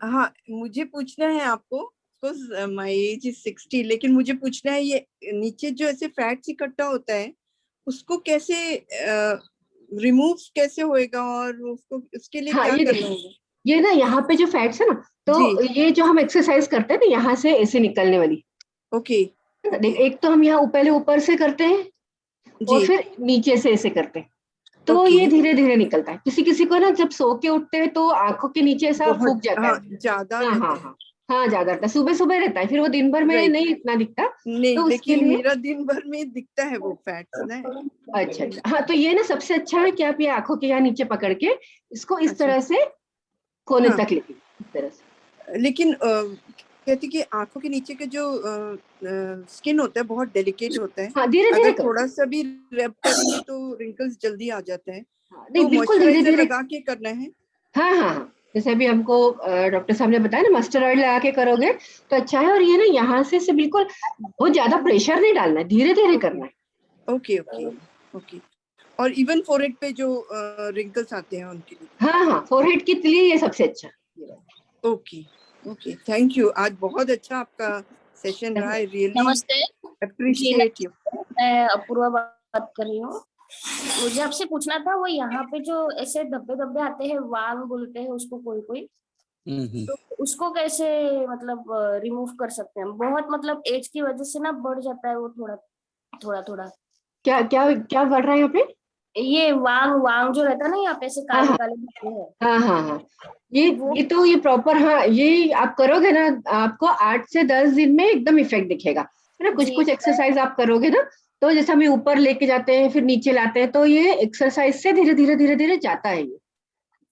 हाँ, मुझे पूछना है आपको. माय एज इज 60, लेकिन मुझे पूछना है, ये नीचे जो ऐसे फैट्स इकट्ठा होता है उसको कैसे रिमूव कैसे होएगा, और उसको उसके लिए हाँ, क्या ये करना देखिए, होगा? ये ना यहाँ पे जो फैट्स है ना, तो ये जो हम एक्सरसाइज करते हैं ना, यहाँ से ऐसे निकलने वाली, ओके. एक तो हम यहाँ पहले ऊपर से करते हैं और जी. फिर नीचे से ऐसे करते हैं, तो ओके. ये धीरे धीरे निकलता है. किसी किसी को ना जब सो के उठते हैं तो आंखों के नीचे ऐसा बहुत, फूक जाता हाँ, है. ज्यादा हाँ रहता हाँ है. हाँ हाँ, ज्यादा रहता है. सुबह सुबह रहता है, फिर वो दिन भर में Right. नहीं इतना दिखता. नहीं, तो उसके लेकिन लिए मेरा दिन भर में दिखता है वो फैट्स ना. अच्छा अच्छा, हाँ, तो ये ना सबसे अच्छा है कि आप ये आंखों के यहाँ नीचे पकड़ के इसको इस अच्छा. तरह से कोने हाँ. तक लेके, इस तरह से. लेकिन कहती कि आंखों के नीचे के जो स्किन होता है बहुत डेलिकेट होता है. हाँ, धीरे धीरे अगर करो. थोड़ा सा भी रब करेंगे तो रिंकल्स जल्दी आ जाते हैं. हाँ, नहीं तो बिल्कुल धीरे मॉइस्चराइजर धीरे. लगा के करना है. हाँ हाँ हाँ, जैसे अभी हमको डॉक्टर साहब ने बताया ना, मस्टर्ड ऑयल लगा के करोगे तो अच्छा है. और ये ना यहाँ से बिल्कुल बहुत ज्यादा प्रेशर नहीं डालना है, धीरे धीरे करना है. Okay okay okay. और इवन फोरहेड पे जो रिंकल्स आते हैं उनके लिए. हाँ हाँ, फोरहेड के लिए ये सबसे अच्छा. Okay okay, thank you. आज बहुत अच्छा आपका सेशन रहा. आई रियली नमस्ते अप्रिशिएट यू. मैं अपूर्वा बात कर रही हूँ. मुझे आपसे पूछना था, वो यहाँ पे जो ऐसे धब्बे धब्बे आते हैं, वांग बोलते हैं उसको कोई कोई, तो उसको कैसे मतलब रिमूव कर सकते हैं? बहुत मतलब एज की वजह से ना बढ़ जाता है वो थोड़ा थोड़ा थोड़ा. क्या क्या क्या बढ़ रहा है यहाँ पे? ये वांग वांग जो रहता है ना, यहाँ पे से हाँ, काले हाँ. काले दिखते हैं. हाँ हाँ हाँ, ये प्रॉपर, हाँ, ये आप करोगे ना, आपको 8 से 10 दिन में एकदम इफेक्ट दिखेगा, है ना. कुछ जी. कुछ एक्सरसाइज आप करोगे ना, तो जैसे हम ऊपर लेके जाते हैं फिर नीचे लाते हैं, तो ये एक्सरसाइज से धीरे धीरे धीरे धीरे जाता है ये.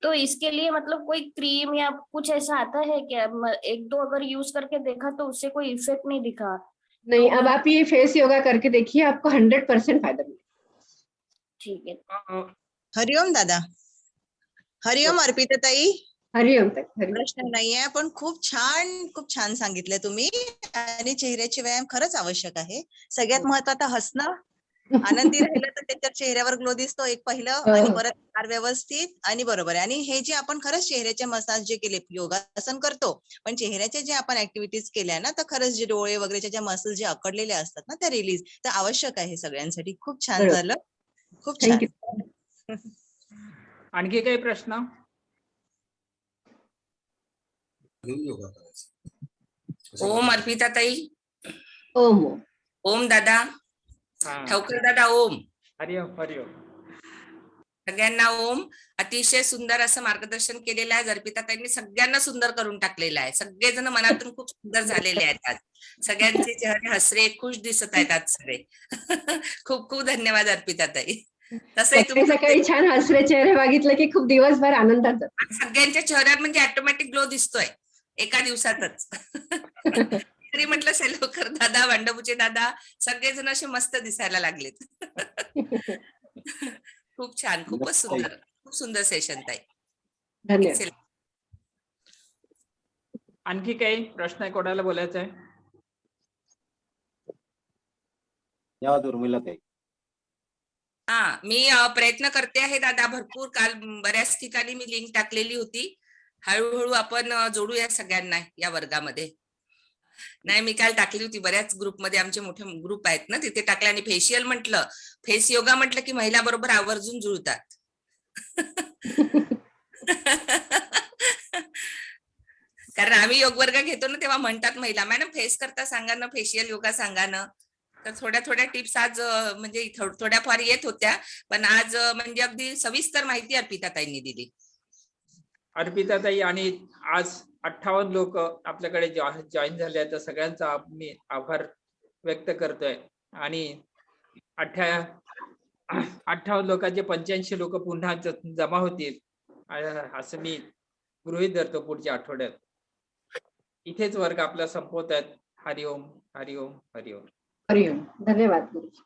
तो इसके लिए मतलब कोई क्रीम या कुछ ऐसा आता है क्या? एक दो अगर यूज करके देखा तो उससे कोई इफेक्ट नहीं दिखा. नहीं, तो अब आप ये फेस योगा करके देखिए, आपको 100% फायदा मिलेगा. ठीक है. हरिओम दादा. हरिओम अर्पिता ताई. हरिओम ताई. हरिओम. प्रश्न नाहीये, पण खूप छान सांगितलंय तुम्ही. आणि चेहऱ्याचे व्यायाम खरंच आवश्यक आहे. सगळ्यात महत्त्वाचं हसणं आनंदी राहिलं तर त्याच्या चेहऱ्यावर ग्लो दिसतो एक पहिलं, आणि परत फार व्यवस्थित आणि बरोबर आहे. आणि हे जे आपण खरंच चेहऱ्याचे मसाज जे केले, योगासन करतो, पण चेहऱ्याचे जे आपण ऍक्टिव्हिटीज केल्या ना, तर खरंच जे डोळे वगैरेच्या ज्या मसल जे अकडलेले असतात ना, त्या रिलीज तर आवश्यक आहे सगळ्यांसाठी. खूप छान झालं, खूप छान. थँक्यू. आणखी काही प्रश्न? ओम अर्पिता ताई. ओम. ओम दादा. ठाऊकर दादा ओम. हरिओम हरिओम. सगळ्यांना ओम. अतिशय सुंदर असं मार्गदर्शन केलेलं आहे. अर्पिता ताईंनी सगळ्यांना सुंदर करून टाकलेलं आहे. सगळेजण मनातून खूप सुंदर झालेले आहेत आज. सगळ्यांचे चेहरे हसरे खुश दिसत आहेत आज सगळे. खूप खूप धन्यवाद अर्पिता ताई. तसंही सकाळी छान हसरे चेहरे बघितले की खूप दिवसभर आनंदात जातो. सगळ्यांच्या चेहऱ्यावर म्हणजे ऑटोमॅटिक ग्लो दिसतोय एका दिवसातच. तरी म्हटलं सेलोकर दादा, भांडपुचे दादा सगळेजण असे मस्त दिसायला लागलेत. खूप छान, खूपच सुंदर, खूप सुंदर सेशन ताई. धन्यवाद. आणखी काही प्रश्न आहे, कोणाला बोलायचं आहे? धन्यवाद उर्मिला ताई. हा, मी प्रयत्न करते आहे दादा भरपूर. काल बऱ्याच ठिकाणी मी लिंक टाकलेली होती. हळूहळू आपण जोडूया सगळ्यांना या वर्गामध्ये. नाही, मी काल टाकली होती बऱ्याच ग्रुपमध्ये, आमचे मोठे ग्रुप आहेत ना, तिथे टाकले. आणि फेशियल म्हटलं, फेस योगा म्हटलं की महिला बरोबर आवर्जून जुळतात. कारण आम्ही योग वर्ग घेतो ना, तेव्हा म्हणतात महिला, मॅडम फेस करता सांगा ना, फेशियल योगा सांगा ना. तर थोड्या थोड्या टिप्स आज म्हणजे थोड्याफार येत होत्या, पण आज म्हणजे अगदी सविस्तर माहिती अर्पिता ताईंनी दिली. अर्पिता ताई, आणि आज 58 लोक आपल्याकडे जॉईन झाले आहेत, तर सगळ्यांचा मी आभार व्यक्त करतोय. आणि 58 लोकांचे 85 लोक पुन्हा जमा होतील असं मी गृहीत धरतो पुढच्या आठवड्यात. इथेच वर्ग आपला संपवत आहेत. हरिओम हरिओम हरिओम. हरिओम. धन्यवाद गुरुजी.